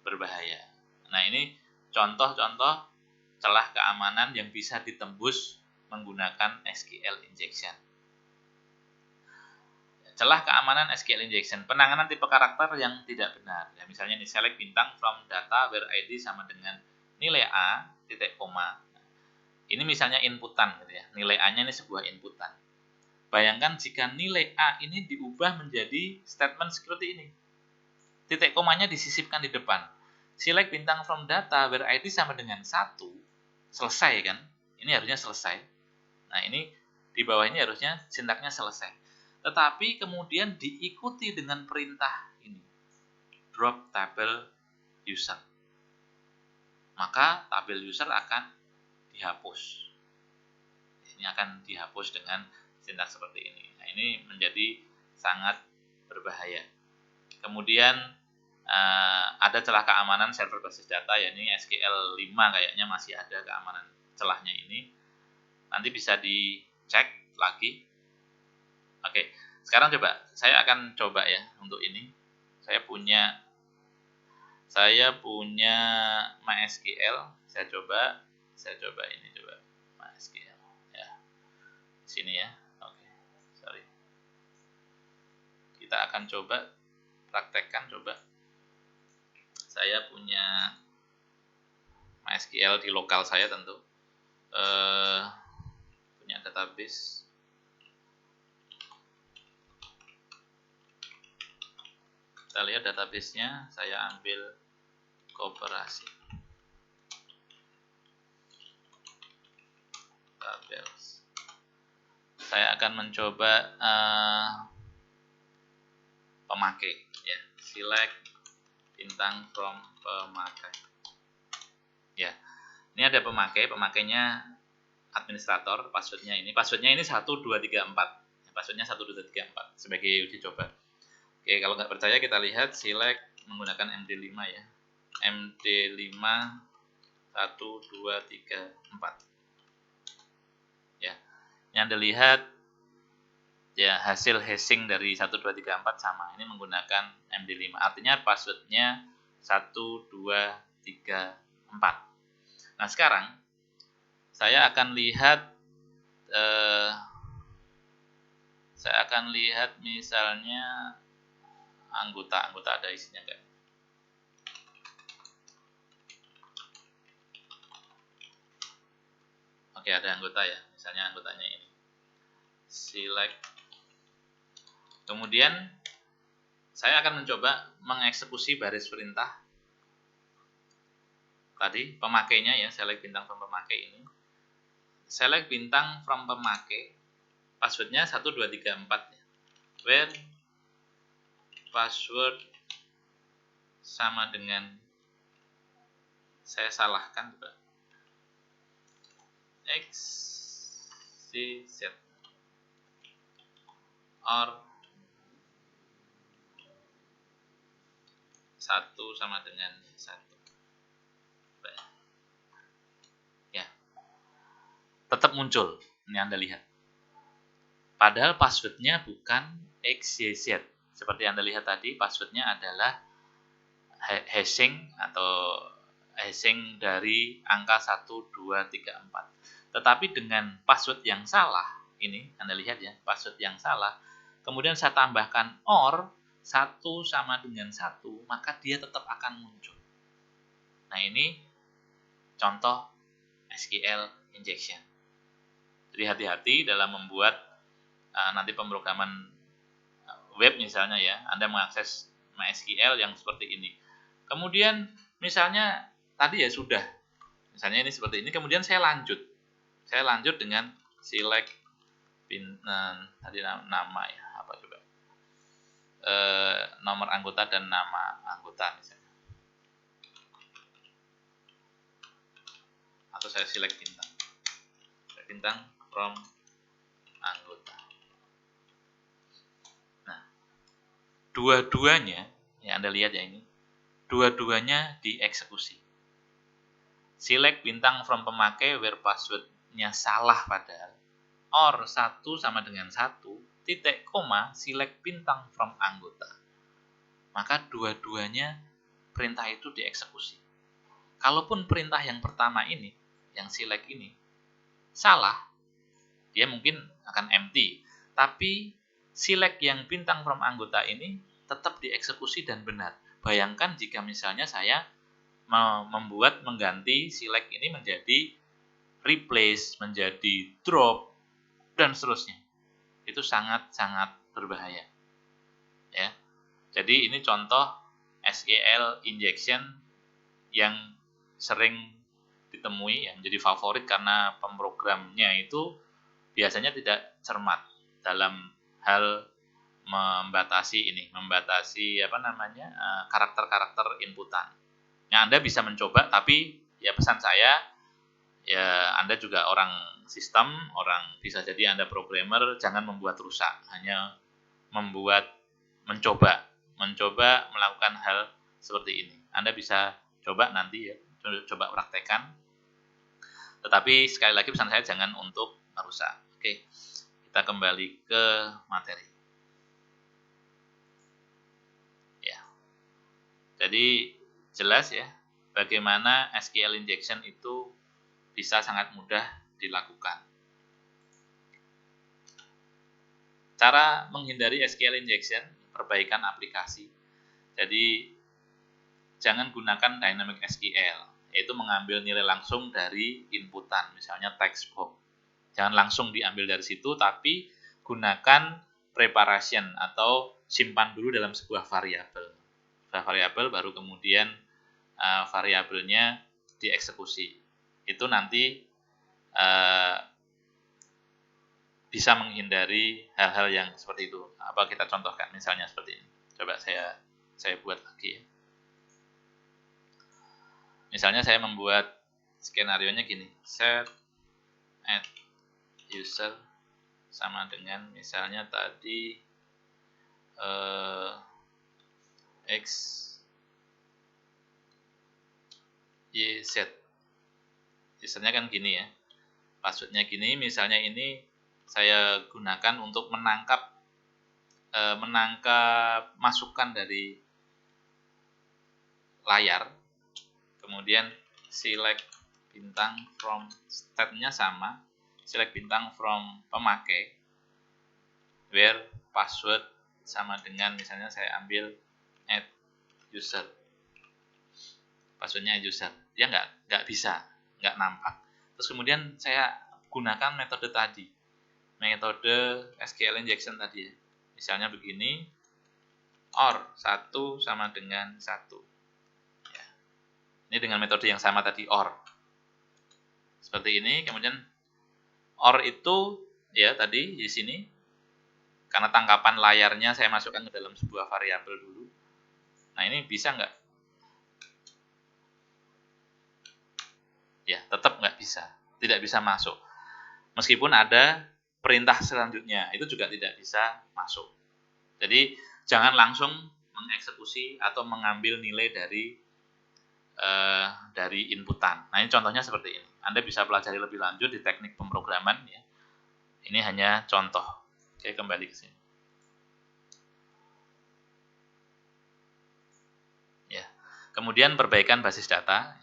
berbahaya. Nah, ini contoh-contoh celah keamanan yang bisa ditembus menggunakan SQL injection. Celah keamanan SQL injection, penanganan tipe karakter yang tidak benar. Ya, misalnya ini select bintang from data where ID sama dengan nilai A, titik koma. Ini misalnya inputan gitu ya. Nilai A-nya ini sebuah inputan. Bayangkan jika nilai A ini diubah menjadi statement seperti ini. Titik komanya disisipkan di depan. Select bintang from data where ID sama dengan 1. Selesai kan? Ini harusnya selesai. Nah, ini di bawah ini harusnya sintaknya selesai. Tetapi kemudian diikuti dengan perintah ini. Drop tabel user. Maka tabel user akan dihapus. Ini akan dihapus dengan sintak seperti ini. Nah, ini menjadi sangat berbahaya. Kemudian ada celah keamanan server basis data, ya ini SQL 5 kayaknya masih ada keamanan celahnya ini. Nanti bisa dicek lagi. Oke, sekarang saya akan coba ya untuk ini. Saya punya MySQL. Saya coba MySQL ya. Di sini ya. Oke. Sorry. Kita akan praktekkan. Saya punya MySQL di lokal saya tentu. Punya database. Kita lihat database-nya, saya ambil Koperasi. Tables. Saya akan mencoba pemakai ya. Select bintang from pemakai. Ya. Ini ada pemakainya administrator, passwordnya ini 1, 2, 3, 4. Passwordnya 1, 2, 3, 4 sebagai uji coba. Oke, kalau nggak percaya kita lihat select menggunakan MD5 ya. MD5 1, 2, 3, 4. Ya. Ini Anda lihat ya hasil hashing dari 1 2 3 4 sama. Ini menggunakan MD5. Artinya passwordnya 1 2 3 4. Nah, sekarang saya akan lihat misalnya anggota ada isinya enggak. Oke, ada anggota ya. Misalnya anggotanya ini. Select. Kemudian saya akan mencoba mengeksekusi baris perintah tadi, pemakainya ya, select bintang from pemakai ini. Select bintang from pemakai, passwordnya 1 2 3 4 ya. Where password sama dengan, saya salahkan juga, XYZ or 1 sama dengan 1. Ya, tetap muncul. Ini Anda lihat. Padahal passwordnya bukan XYZ. Seperti Anda lihat tadi, passwordnya adalah hashing atau hashing dari angka 1 2 3 4. Tetapi dengan password yang salah, ini Anda lihat ya, password yang salah, kemudian saya tambahkan OR 1 sama dengan 1, maka dia tetap akan muncul. Nah, ini contoh SQL injection. Jadi hati-hati dalam membuat nanti pemrograman web misalnya ya, Anda mengakses MySQL yang seperti ini. Kemudian misalnya tadi ya sudah, misalnya ini seperti ini, kemudian saya lanjut dengan select tadi nama ya, apa coba, nomor anggota dan nama anggota misalnya, atau saya select bintang from anggota. Nah, dua-duanya ya Anda lihat ya, ini dua-duanya dieksekusi. Select bintang from pemakai where passwordnya salah padahal, or 1 sama dengan 1, titik koma, select bintang from anggota. Maka dua-duanya perintah itu dieksekusi. Kalaupun perintah yang pertama ini, yang select ini, salah, dia mungkin akan empty. Tapi select yang bintang from anggota ini tetap dieksekusi dan benar. Bayangkan jika misalnya saya mengganti select ini menjadi replace, menjadi drop, dan seterusnya. Itu sangat-sangat berbahaya. Ya. Jadi ini contoh SQL injection yang sering ditemui, yang menjadi favorit karena pemrogramnya itu biasanya tidak cermat dalam hal membatasi karakter-karakter inputan. Yang Anda bisa mencoba, tapi ya pesan saya, ya Anda juga orang sistem, bisa jadi Anda programmer, jangan membuat rusak, hanya mencoba melakukan hal seperti ini. Anda bisa coba nanti ya, coba praktekkan. Tetapi sekali lagi pesan saya jangan untuk merusak. Oke, kita kembali ke materi. Ya. Jadi jelas ya bagaimana SQL injection itu bisa sangat mudah dilakukan. Cara menghindari SQL injection, perbaikan aplikasi. Jadi jangan gunakan dynamic SQL, yaitu mengambil nilai langsung dari inputan, misalnya text box. Jangan langsung diambil dari situ, tapi gunakan preparation atau simpan dulu dalam sebuah variabel. Sebuah variabel baru kemudian variabelnya dieksekusi. Itu nanti bisa menghindari hal-hal yang seperti itu. Apa kita contohkan misalnya seperti ini. Coba saya buat lagi ya. Misalnya saya membuat skenario-nya gini. Set add user sama dengan misalnya tadi X Y Z. Usernya kan gini ya. Passwordnya gini, misalnya ini saya gunakan untuk menangkap masukan dari layar, kemudian select bintang from state-nya sama, select bintang from pemakai, where password sama dengan misalnya saya ambil add user, passwordnya user, dia nggak bisa, nggak nampak. Terus kemudian saya gunakan metode tadi, metode SQL injection tadi ya. Misalnya begini, OR 1 sama dengan 1. Ya. Ini dengan metode yang sama tadi, OR. Seperti ini, kemudian OR itu ya tadi di sini, karena tangkapan layarnya saya masukkan ke dalam sebuah variabel dulu. Nah ini bisa nggak? Ya, tetap nggak bisa. Tidak bisa masuk. Meskipun ada perintah selanjutnya, itu juga tidak bisa masuk. Jadi, jangan langsung mengeksekusi atau mengambil nilai dari inputan. Nah, ini contohnya seperti ini. Anda bisa pelajari lebih lanjut di teknik pemrograman. Ya. Ini hanya contoh. Oke, kembali ke sini. Ya. Kemudian perbaikan basis data.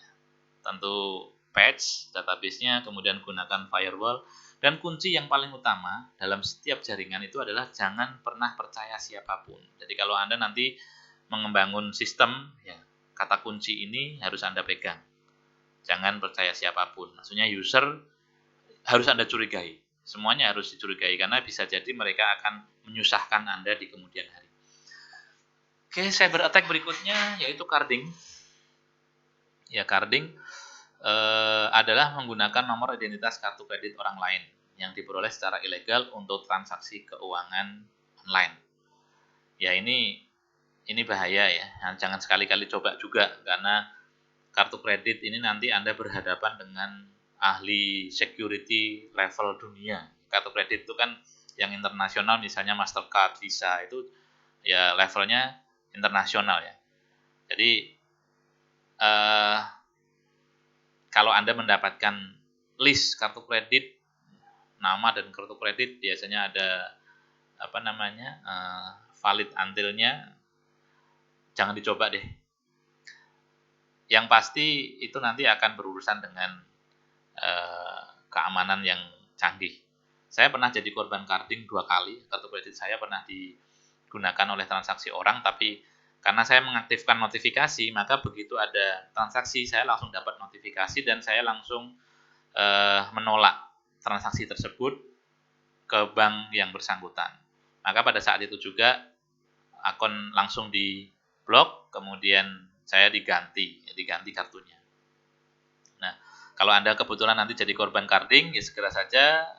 Tentu patch database-nya, kemudian gunakan firewall, dan kunci yang paling utama dalam setiap jaringan itu adalah jangan pernah percaya siapapun. Jadi kalau Anda nanti membangun sistem, ya, kata kunci ini harus Anda pegang. Jangan percaya siapapun. Maksudnya user harus Anda curigai. Semuanya harus dicurigai karena bisa jadi mereka akan menyusahkan Anda di kemudian hari. Oke, cyber attack berikutnya yaitu carding. Ya, carding adalah menggunakan nomor identitas kartu kredit orang lain yang diperoleh secara ilegal untuk transaksi keuangan online. Ya ini bahaya ya. Jangan sekali-kali coba juga karena kartu kredit ini nanti Anda berhadapan dengan ahli security level dunia. Kartu kredit itu kan yang internasional misalnya Mastercard, Visa itu ya levelnya internasional ya. Jadi kalau Anda mendapatkan list kartu kredit, nama dan kartu kredit biasanya ada valid until-nya, jangan dicoba deh. Yang pasti itu nanti akan berurusan dengan keamanan yang canggih. Saya pernah jadi korban carding 2 kali, kartu kredit saya pernah digunakan oleh transaksi orang, tapi karena saya mengaktifkan notifikasi, maka begitu ada transaksi, saya langsung dapat notifikasi dan saya langsung menolak transaksi tersebut ke bank yang bersangkutan. Maka pada saat itu juga akun langsung di-blok, kemudian saya diganti kartunya. Nah, kalau Anda kebetulan nanti jadi korban carding, ya segera saja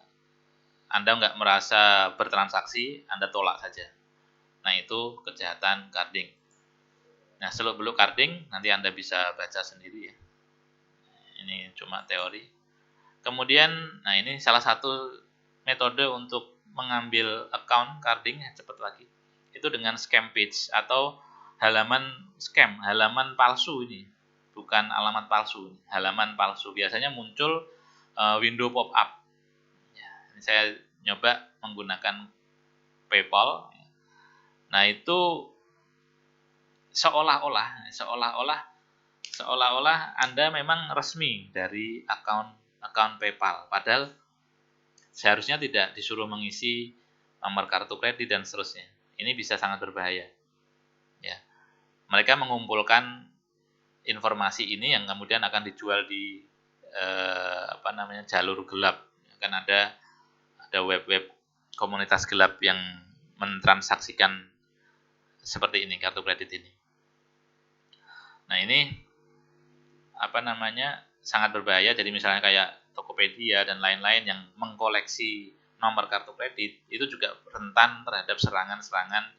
Anda nggak merasa bertransaksi, Anda tolak saja. Nah, itu kejahatan carding. Nah, seluk-beluk carding nanti Anda bisa baca sendiri ya. Ini cuma teori. Kemudian, nah ini salah satu metode untuk mengambil account carding cepat lagi. Itu dengan scam page atau halaman scam, halaman palsu ini. Bukan alamat palsu, halaman palsu. Biasanya muncul window pop-up. Ya, ini saya nyoba menggunakan PayPal. Nah, itu seolah-olah Anda memang resmi dari akun PayPal. Padahal seharusnya tidak disuruh mengisi nomor kartu kredit dan seterusnya. Ini bisa sangat berbahaya. Ya. Mereka mengumpulkan informasi ini yang kemudian akan dijual di jalur gelap. Kan ada web-web komunitas gelap yang mentransaksikan seperti ini kartu kredit ini. Nah, ini sangat berbahaya. Jadi misalnya kayak Tokopedia dan lain-lain yang mengkoleksi nomor kartu kredit itu juga rentan terhadap serangan-serangan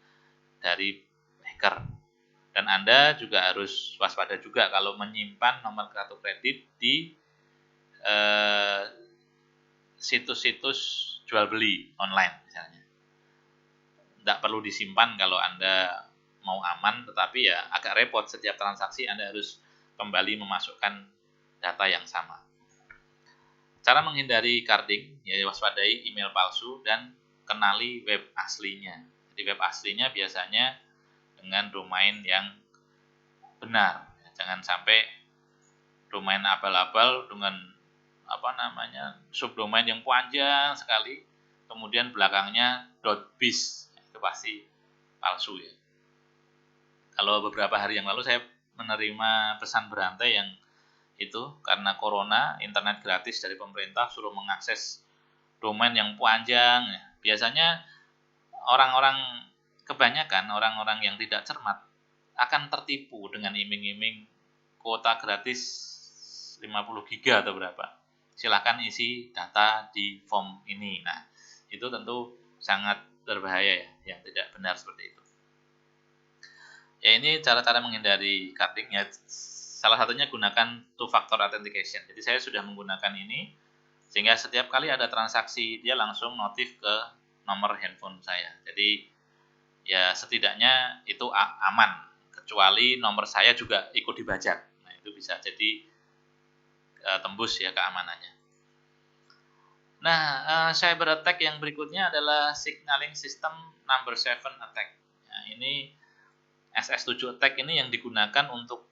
dari hacker. Dan Anda juga harus waspada juga kalau menyimpan nomor kartu kredit di situs-situs jual beli online misalnya. Tidak perlu disimpan kalau Anda mau aman, tetapi ya agak repot setiap transaksi Anda harus kembali memasukkan data yang sama. Cara menghindari carding, ya waspadai email palsu dan kenali web aslinya. Jadi web aslinya biasanya dengan domain yang benar. Jangan sampai domain abal-abal dengan subdomain yang panjang sekali, kemudian belakangnya .biz, itu pasti palsu ya. Kalau beberapa hari yang lalu saya menerima pesan berantai yang itu karena corona, internet gratis dari pemerintah suruh mengakses domain yang panjang. Biasanya orang-orang, kebanyakan orang-orang yang tidak cermat akan tertipu dengan iming-iming kuota gratis 50 giga atau berapa. Silakan isi data di form ini. Nah, itu tentu sangat berbahaya ya, yang tidak benar seperti itu. Ya, ini cara-cara menghindari carding ya. Salah satunya gunakan two factor authentication. Jadi saya sudah menggunakan ini sehingga setiap kali ada transaksi dia langsung notif ke nomor handphone saya. Jadi ya setidaknya itu aman, kecuali nomor saya juga ikut dibajak. Nah, itu bisa jadi tembus ya keamanannya. Nah, cyber attack yang berikutnya adalah signaling system number 7 attack. Nah, ini SS7 attack ini yang digunakan untuk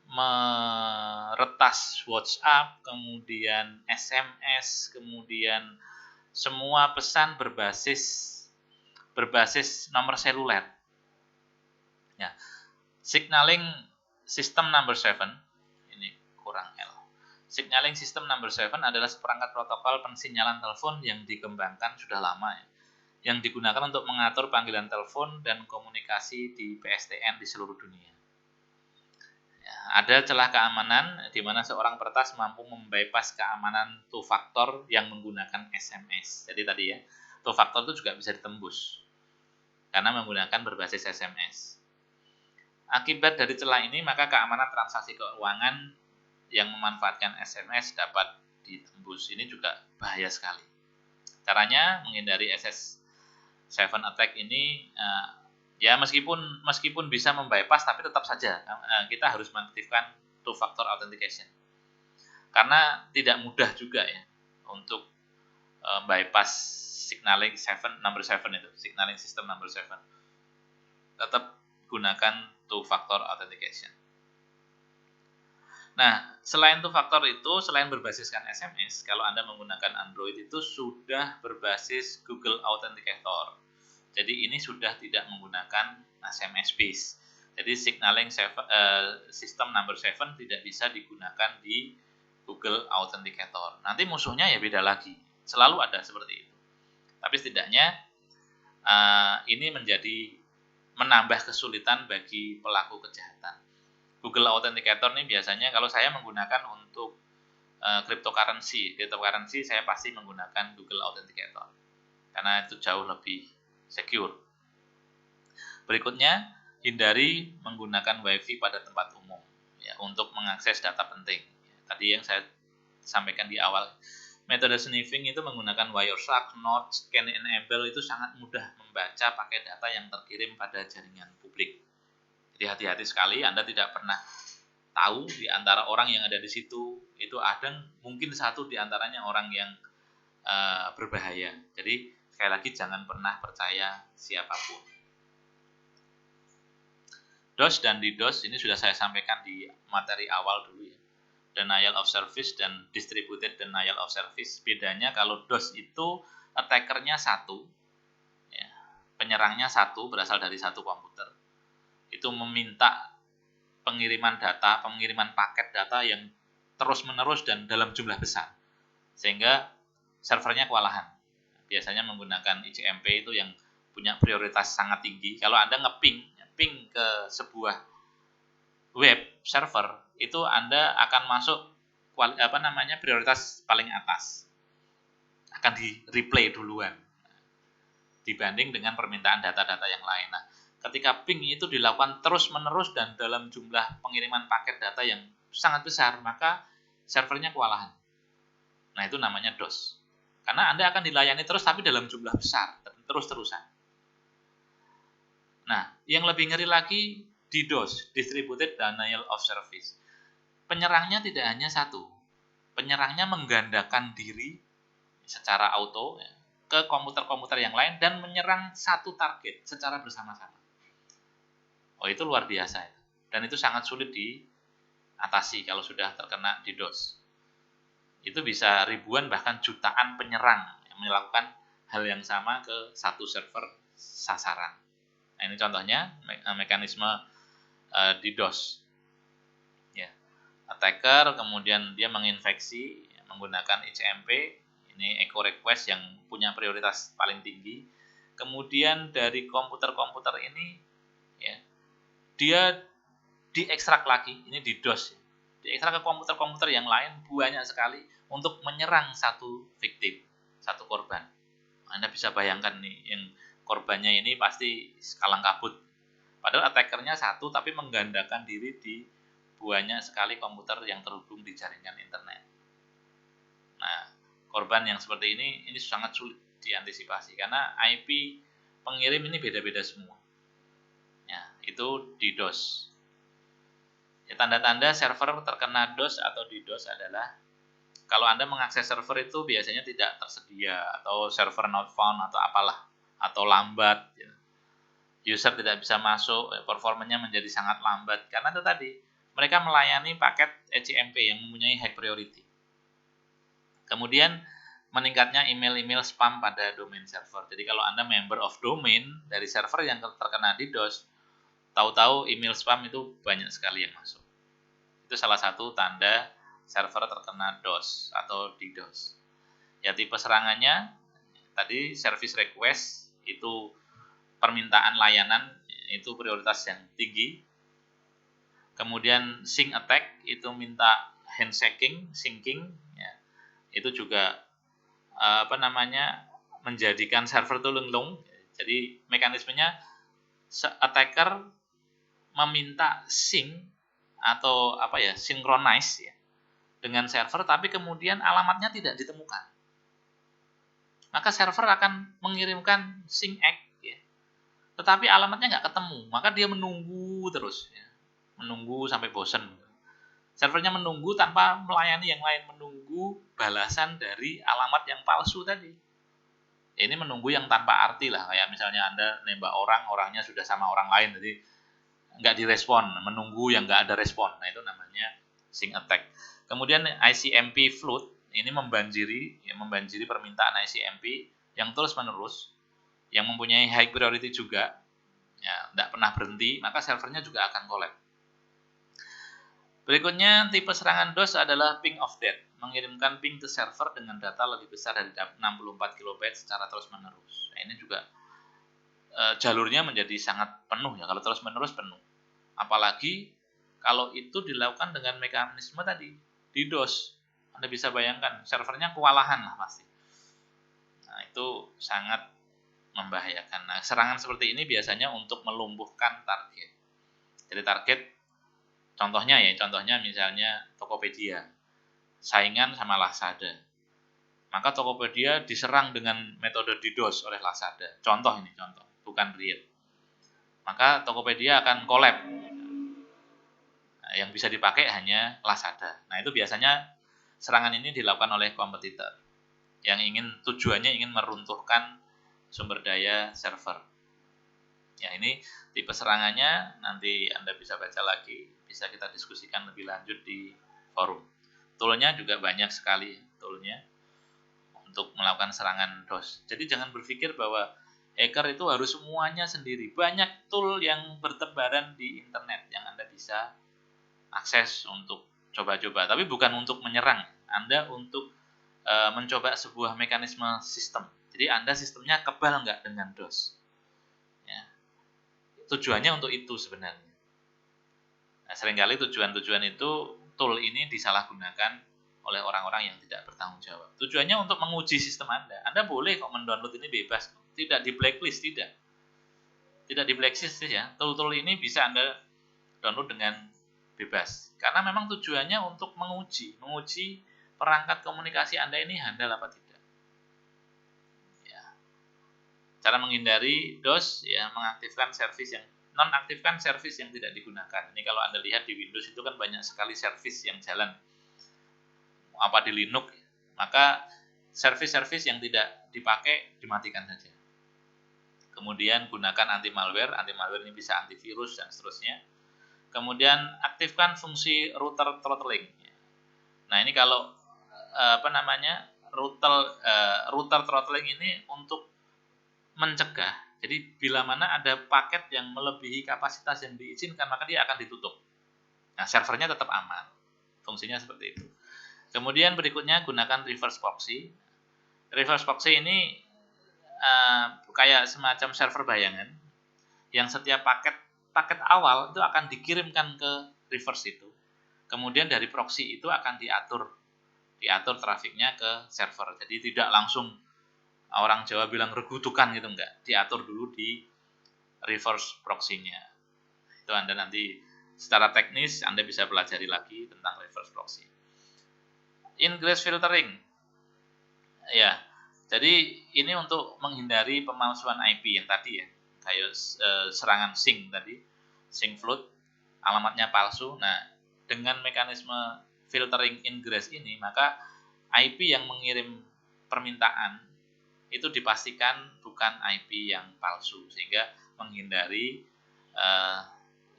meretas WhatsApp, kemudian SMS, kemudian semua pesan berbasis nomor seluler. Ya. Signaling system number 7 ini kurang L. Signaling system number 7 adalah seperangkat protokol pensinyalan telepon yang dikembangkan sudah lama ya, yang digunakan untuk mengatur panggilan telepon dan komunikasi di PSTN di seluruh dunia. Ya, ada celah keamanan di mana seorang peretas mampu membypass keamanan two factor yang menggunakan SMS. Jadi tadi ya, two factor itu juga bisa ditembus karena menggunakan berbasis SMS. Akibat dari celah ini, maka keamanan transaksi keuangan yang memanfaatkan SMS dapat ditembus. Ini juga bahaya sekali. Caranya menghindari SS7 attack ini ya meskipun bisa membypass, tapi tetap saja kita harus mengaktifkan two factor authentication. Karena tidak mudah juga ya untuk bypass signaling number 7 itu, signaling system number 7. Tetap gunakan two factor authentication. Nah, selain two factor itu, selain berbasiskan SMS, kalau Anda menggunakan Android itu sudah berbasis Google Authenticator. Jadi ini sudah tidak menggunakan SMS base. Jadi signaling system number 7 tidak bisa digunakan di Google Authenticator. Nanti musuhnya ya beda lagi. Selalu ada seperti itu. Tapi setidaknya ini menambah kesulitan bagi pelaku kejahatan. Google Authenticator ini biasanya kalau saya menggunakan untuk cryptocurrency saya pasti menggunakan Google Authenticator karena itu jauh lebih secure. Berikutnya, hindari menggunakan WiFi pada tempat umum ya, untuk mengakses data penting. Tadi yang saya sampaikan di awal, metode sniffing itu menggunakan Wireshark, Node, Scan Enable itu sangat mudah membaca pakai data yang terkirim pada jaringan publik. Jadi hati-hati sekali, Anda tidak pernah tahu di antara orang yang ada di situ itu ada mungkin satu di antaranya orang yang berbahaya. Jadi sekali lagi jangan pernah percaya siapapun. DOS dan DDoS ini sudah saya sampaikan di materi awal dulu ya. Denial of service dan distributed denial of service. Bedanya kalau DOS itu attackernya satu, ya, penyerangnya satu, berasal dari satu komputer. Itu meminta pengiriman paket data yang terus-menerus dan dalam jumlah besar. Sehingga servernya kewalahan. Biasanya menggunakan ICMP itu yang punya prioritas sangat tinggi. Kalau Anda ping ke sebuah web server, itu Anda akan masuk prioritas paling atas. Akan di-replay duluan dibanding dengan permintaan data-data yang lain. Nah, ketika ping itu dilakukan terus-menerus dan dalam jumlah pengiriman paket data yang sangat besar, maka servernya kewalahan. Nah, itu namanya DOS. Karena Anda akan dilayani terus tapi dalam jumlah besar, terus-terusan. Nah, yang lebih ngeri lagi DDoS, Distributed Denial of Service. Penyerangnya tidak hanya satu. penyerangnya menggandakan diri secara auto ya, ke komputer-komputer yang lain dan menyerang satu target secara bersama-sama. Oh, itu luar biasa itu. Dan itu sangat sulit diatasi kalau sudah terkena DDoS. Itu bisa ribuan bahkan jutaan penyerang yang melakukan hal yang sama ke satu server sasaran. Nah, ini contohnya mekanisme DDoS. Ya. Attacker kemudian dia menginfeksi menggunakan ICMP, ini echo request yang punya prioritas paling tinggi. Kemudian dari komputer-komputer ini ya, dia diekstrak lagi, ini DDoS ya. Diekstrak ke komputer-komputer yang lain banyak sekali untuk menyerang satu victim, satu korban. Anda bisa bayangkan nih, yang korbannya ini pasti kalang kabut. Padahal attackernya satu, tapi menggandakan diri di banyak sekali komputer yang terhubung di jaringan internet. Nah, korban yang seperti ini sangat sulit diantisipasi karena IP pengirim ini beda-beda semua. Ya, itu DDoS. Ya, tanda-tanda server terkena DOS atau DDoS adalah kalau Anda mengakses server itu biasanya tidak tersedia atau server not found atau apalah, atau lambat ya. User tidak bisa masuk, performanya menjadi sangat lambat karena itu tadi mereka melayani paket ECMP yang mempunyai high priority. Kemudian meningkatnya email-email spam pada domain server. Jadi kalau Anda member of domain dari server yang terkena DDoS, tahu-tahu email spam itu banyak sekali yang masuk. Itu salah satu tanda server terkena DOS atau DDoS. Ya, tipe serangannya tadi service request itu permintaan layanan itu prioritas yang tinggi. Kemudian sync attack itu minta handshaking, syncing ya. Itu juga menjadikan server itu lenglung. Jadi mekanismenya attacker meminta sync atau synchronize ya dengan server, tapi kemudian alamatnya tidak ditemukan. Maka server akan mengirimkan sync ACK ya. Tetapi alamatnya nggak ketemu, maka dia menunggu terus ya. Menunggu sampai bosan. Servernya menunggu tanpa melayani yang lain, menunggu balasan dari alamat yang palsu tadi. Ini menunggu yang tanpa arti lah, kayak misalnya Anda nembak orang, orangnya sudah sama orang lain, jadi nggak direspon, menunggu yang nggak ada respon. Nah, itu namanya sync attack. Kemudian ICMP flood ini membanjiri permintaan ICMP yang terus-menerus, yang mempunyai high priority juga, ya, tidak pernah berhenti, maka servernya juga akan collapse. Berikutnya, tipe serangan DOS adalah ping of death, mengirimkan ping ke server dengan data lebih besar dari 64 KB secara terus-menerus. Nah, ini juga jalurnya menjadi sangat penuh ya, kalau terus-menerus penuh. Apalagi kalau itu dilakukan dengan mekanisme tadi, DDoS. Anda bisa bayangkan, servernya kewalahan lah pasti. Nah, itu sangat membahayakan. Nah, serangan seperti ini biasanya untuk melumpuhkan target. Jadi target, contohnya misalnya Tokopedia, saingan sama Lazada. Maka Tokopedia diserang dengan metode DDoS oleh Lazada. Contoh, bukan real. Maka Tokopedia akan collapse. Nah, yang bisa dipakai hanya Lazada. Nah, itu biasanya serangan ini dilakukan oleh kompetitor yang tujuannya ingin meruntuhkan sumber daya server. Ya, ini tipe serangannya nanti Anda bisa baca lagi, bisa kita diskusikan lebih lanjut di forum. Toolnya juga banyak sekali toolnya untuk melakukan serangan DOS. Jadi jangan berpikir bahwa hacker itu harus semuanya sendiri. Banyak tool yang bertebaran di internet yang Anda bisa akses untuk coba-coba, tapi bukan untuk menyerang. Anda untuk mencoba sebuah mekanisme sistem. Jadi Anda sistemnya kebal nggak dengan DOS. Ya. Tujuannya untuk itu sebenarnya. Nah, seringkali tujuan-tujuan itu, tool ini disalahgunakan oleh orang-orang yang tidak bertanggung jawab. Tujuannya untuk menguji sistem Anda. Anda boleh kok mendownload ini bebas. Tidak di blacklist, tidak. Tidak di blacklist ya. Tool-tool ini bisa Anda download dengan bebas. Karena memang tujuannya untuk menguji perangkat komunikasi Anda ini handal apa tidak. Ya. Cara menghindari DOS ya, mengaktifkan service yang nonaktifkan service yang tidak digunakan. Ini kalau Anda lihat di Windows itu kan banyak sekali service yang jalan. di Linux, maka service-service yang tidak dipakai dimatikan saja. Kemudian gunakan anti malware ini bisa antivirus dan seterusnya. Kemudian aktifkan fungsi router throttling. Nah, ini kalau router throttling ini untuk mencegah. Jadi bila mana ada paket yang melebihi kapasitas yang diizinkan, maka dia akan ditutup. Nah, servernya tetap aman. Fungsinya seperti itu. Kemudian berikutnya gunakan reverse proxy. Reverse proxy ini kayak semacam server bayangan yang setiap paket awal itu akan dikirimkan ke reverse itu. Kemudian dari proxy itu akan diatur trafiknya ke server. Jadi tidak langsung orang Jawa bilang regutukan gitu, enggak. Diatur dulu di reverse proxy-nya. Itu Anda nanti secara teknis Anda bisa pelajari lagi tentang reverse proxy. Ingress filtering. Ya. Jadi ini untuk menghindari pemalsuan IP yang tadi ya. Kayak serangan SYNC tadi, SYNC flood, alamatnya palsu. Nah, dengan mekanisme filtering ingress ini, maka IP yang mengirim permintaan itu dipastikan bukan IP yang palsu, sehingga menghindari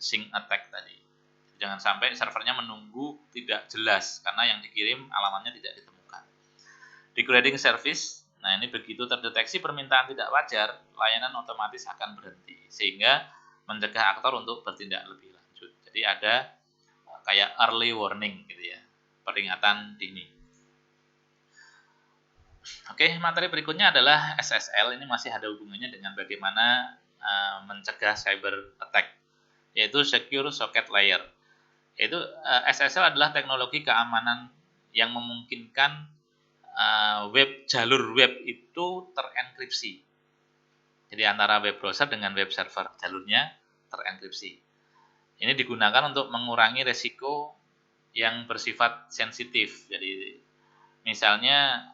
SYNC attack tadi. Jangan sampai servernya menunggu tidak jelas karena yang dikirim alamatnya tidak ditemukan. Degrading service. Nah, ini begitu terdeteksi permintaan tidak wajar, layanan otomatis akan berhenti, sehingga mencegah aktor untuk bertindak lebih lanjut. Jadi ada kayak early warning gitu ya, peringatan dini. Oke, materi berikutnya adalah SSL. Ini masih ada hubungannya dengan bagaimana mencegah cyber attack, yaitu Secure Socket Layer. Yaitu SSL adalah teknologi keamanan yang memungkinkan jalur web itu terenkripsi. Jadi antara web browser dengan web server, jalurnya terenkripsi. Ini digunakan untuk mengurangi resiko yang bersifat sensitif. Jadi misalnya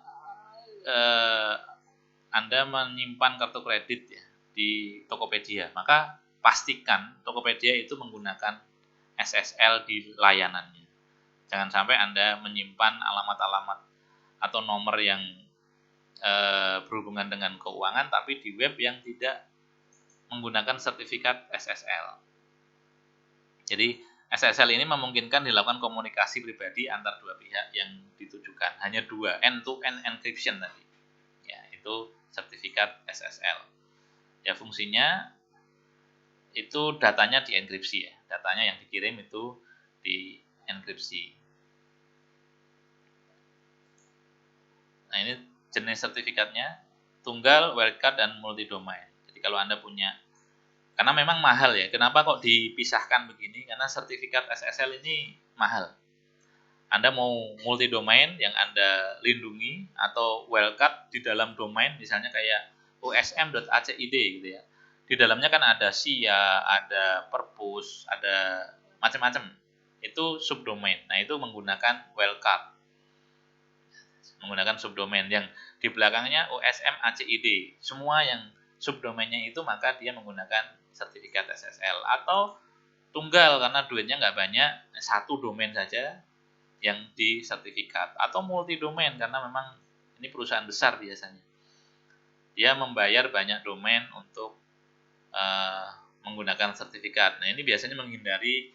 Anda menyimpan kartu kredit ya di Tokopedia, maka pastikan Tokopedia itu menggunakan SSL di layanannya. Jangan sampai Anda menyimpan alamat-alamat atau nomor yang berhubungan dengan keuangan tapi di web yang tidak menggunakan sertifikat SSL. Jadi SSL ini memungkinkan dilakukan komunikasi pribadi antar dua pihak yang ditujukan. Hanya dua, end-to-end encryption tadi. Ya, itu sertifikat SSL. Ya, fungsinya itu datanya dienkripsi ya. Datanya yang dikirim itu dienkripsi. Nah, ini jenis sertifikatnya tunggal, wildcard, dan multi-domain. Jadi kalau Anda punya, karena memang mahal ya, kenapa kok dipisahkan begini? Karena sertifikat SSL ini mahal. Anda mau multi-domain yang Anda lindungi, atau wildcard di dalam domain, misalnya kayak usm.acid gitu ya. Di dalamnya kan ada SIA, ada purpose, ada macam-macam. Itu subdomain. Nah, itu menggunakan wildcard. Menggunakan subdomain yang di belakangnya OSM ACID. Semua yang subdomainnya itu maka dia menggunakan sertifikat SSL. Atau tunggal karena duitnya nggak banyak, satu domain saja yang disertifikat. Atau multi domain karena memang ini perusahaan besar biasanya. Dia membayar banyak domain untuk menggunakan sertifikat. Nah, ini biasanya menghindari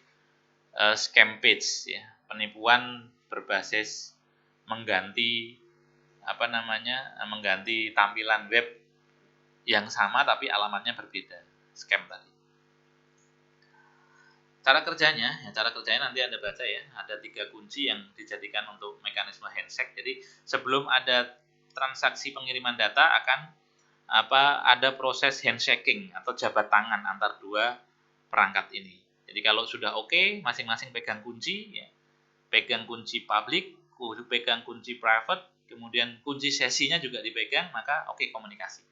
scam page ya, penipuan berbasis mengganti tampilan web yang sama tapi alamatnya berbeda, scam tadi. Cara kerjanya nanti Anda baca ya, ada 3 kunci yang dijadikan untuk mekanisme handshake. Jadi sebelum ada transaksi pengiriman data akan ada proses handshaking atau jabat tangan antar dua perangkat ini. Jadi kalau sudah oke, masing-masing pegang kunci ya. Pegang kunci public, pegang kunci private, kemudian kunci sesinya juga dipegang, maka oke, komunikasi.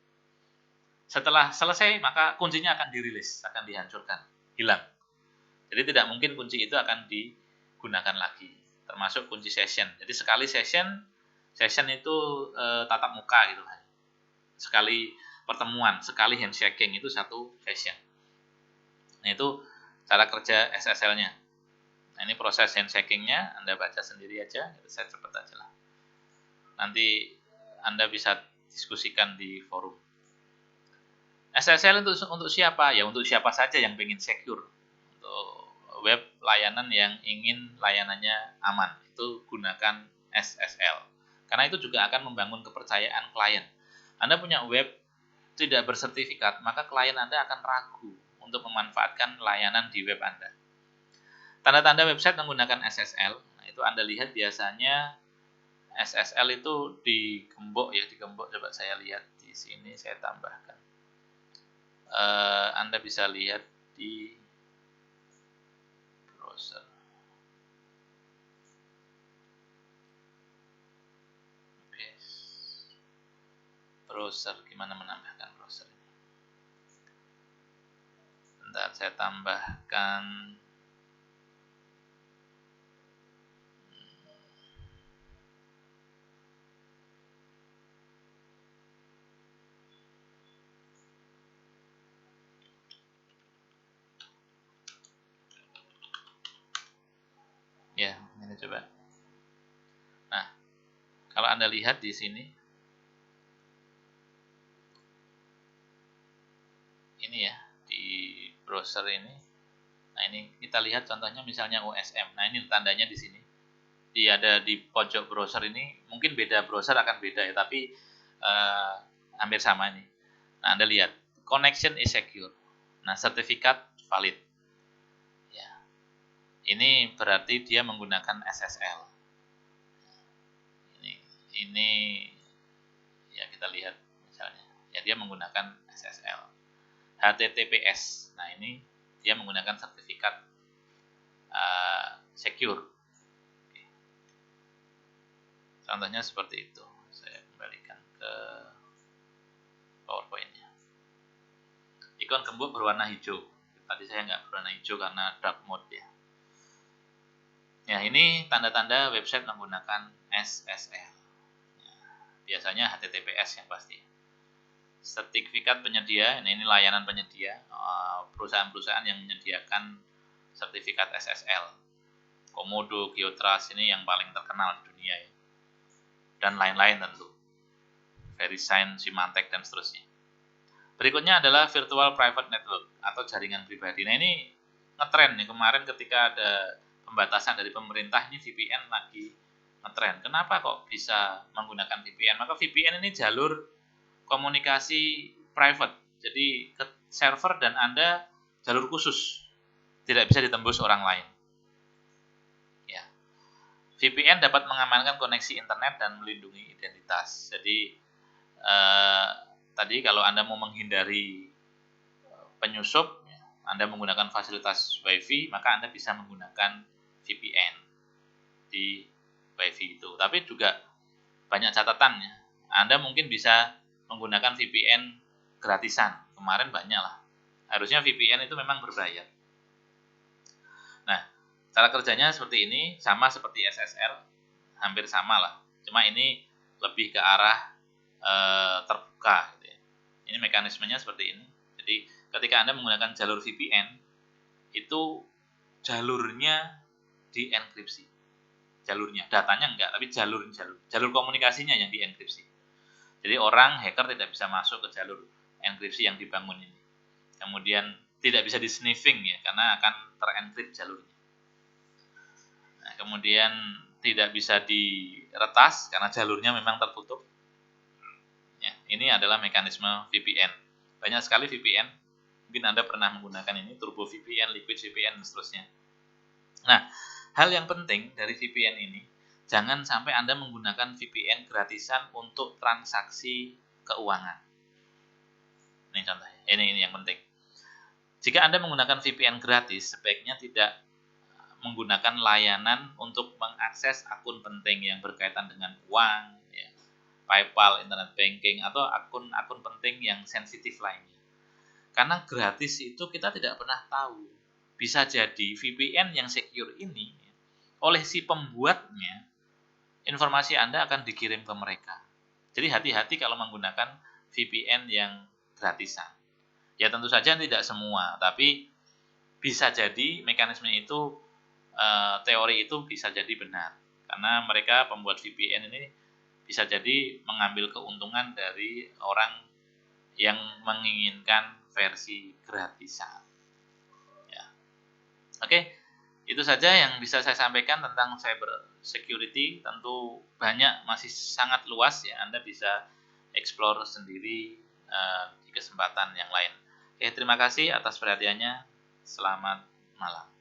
Setelah selesai, maka kuncinya akan dirilis, akan dihancurkan, hilang. Jadi tidak mungkin kunci itu akan digunakan lagi, termasuk kunci session. Jadi sekali session itu tatap muka gitu kan. Sekali pertemuan, sekali handshaking itu satu session. Nah, itu cara kerja SSL-nya. Nah, ini proses handshaking-nya Anda baca sendiri aja, saya cepat aja lah. nanti Anda bisa diskusikan di forum. SSL untuk siapa? Ya untuk siapa saja yang ingin secure. Untuk web layanan yang ingin layanannya aman, itu gunakan SSL. Karena itu juga akan membangun kepercayaan klien. Anda punya web tidak bersertifikat, maka klien Anda akan ragu untuk memanfaatkan layanan di web Anda. Tanda-tanda website menggunakan SSL, nah itu Anda lihat biasanya SSL itu digembok ya, digembok. Coba saya lihat di sini, saya tambahkan. Anda bisa lihat di browser. Oke. Browser, gimana menambahkan browser ini? Bentar, saya tambahkan. Ya, ini coba. Nah, kalau Anda lihat di sini, ini ya, di browser ini. Nah, ini kita lihat contohnya misalnya OSM. Nah, ini tandanya di sini. Dia ada di pojok browser ini. Mungkin beda browser akan beda ya, tapi hampir sama ini. Nah, Anda lihat, connection is secure. Nah, sertifikat valid. Ya. Ini berarti dia menggunakan SSL. Ini ya kita lihat misalnya. Ya dia menggunakan SSL. HTTPS. Nah, ini dia menggunakan sertifikat secure. Oke. Contohnya seperti itu. Saya kembalikan ke PowerPoint-nya. Ikon gembok berwarna hijau. Tadi saya nggak berwarna hijau karena dark mode ya. Ya, ini tanda-tanda website menggunakan SSL. Ya, biasanya HTTPS yang pasti. Sertifikat penyedia, ini layanan penyedia, perusahaan-perusahaan yang menyediakan sertifikat SSL. Komodo, Geotrust ini yang paling terkenal di dunia ya. Dan lain-lain tentu. VeriSign, Symantec dan seterusnya. Berikutnya adalah virtual private network atau jaringan pribadi. Nah, ini ngetren nih kemarin ketika ada pembatasan dari pemerintah, ini VPN lagi ngetren. Kenapa kok bisa menggunakan VPN? Maka VPN ini jalur komunikasi private. Jadi ke server dan Anda jalur khusus. Tidak bisa ditembus orang lain. Ya. VPN dapat mengamankan koneksi internet dan melindungi identitas. Jadi tadi kalau Anda mau menghindari penyusup, Anda menggunakan fasilitas WiFi, maka Anda bisa menggunakan VPN di WiFi itu. Tapi juga banyak catatannya. Anda mungkin bisa menggunakan VPN gratisan. Kemarin banyak lah. Harusnya VPN itu memang berbayar. Nah, cara kerjanya seperti ini, sama seperti SSL, hampir sama lah. Cuma ini lebih ke arah terbuka. Gitu ya. Ini mekanismenya seperti ini. Jadi ketika Anda menggunakan jalur VPN, itu jalurnya dienkripsi. Jalurnya, datanya enggak, tapi jalur komunikasinya yang dienkripsi. Jadi orang hacker tidak bisa masuk ke jalur enkripsi yang dibangun ini. Kemudian tidak bisa di sniffing ya, karena akan terenkrip jalurnya. Nah, kemudian tidak bisa diretas karena jalurnya memang tertutup. Ya, ini adalah mekanisme VPN. Banyak sekali VPN. Mungkin Anda pernah menggunakan ini, Turbo VPN, Liquid VPN, dan seterusnya. Nah, hal yang penting dari VPN ini, jangan sampai Anda menggunakan VPN gratisan untuk transaksi keuangan. Ini contohnya. Ini yang penting. Jika Anda menggunakan VPN gratis, sebaiknya tidak menggunakan layanan untuk mengakses akun penting yang berkaitan dengan uang, ya, PayPal, internet banking, atau akun-akun penting yang sensitif lainnya. Karena gratis itu kita tidak pernah tahu. Bisa jadi VPN yang secure ini, oleh si pembuatnya, informasi Anda akan dikirim ke mereka. Jadi hati-hati kalau menggunakan VPN yang gratisan. Ya tentu saja tidak semua, tapi bisa jadi mekanisme itu, teori itu bisa jadi benar. Karena mereka pembuat VPN ini bisa jadi mengambil keuntungan dari orang yang menginginkan versi gratisan. Ya. Oke, itu saja yang bisa saya sampaikan tentang cyber security. Tentu banyak, masih sangat luas ya. Anda bisa explore sendiri di kesempatan yang lain. Oke, terima kasih atas perhatiannya. Selamat malam.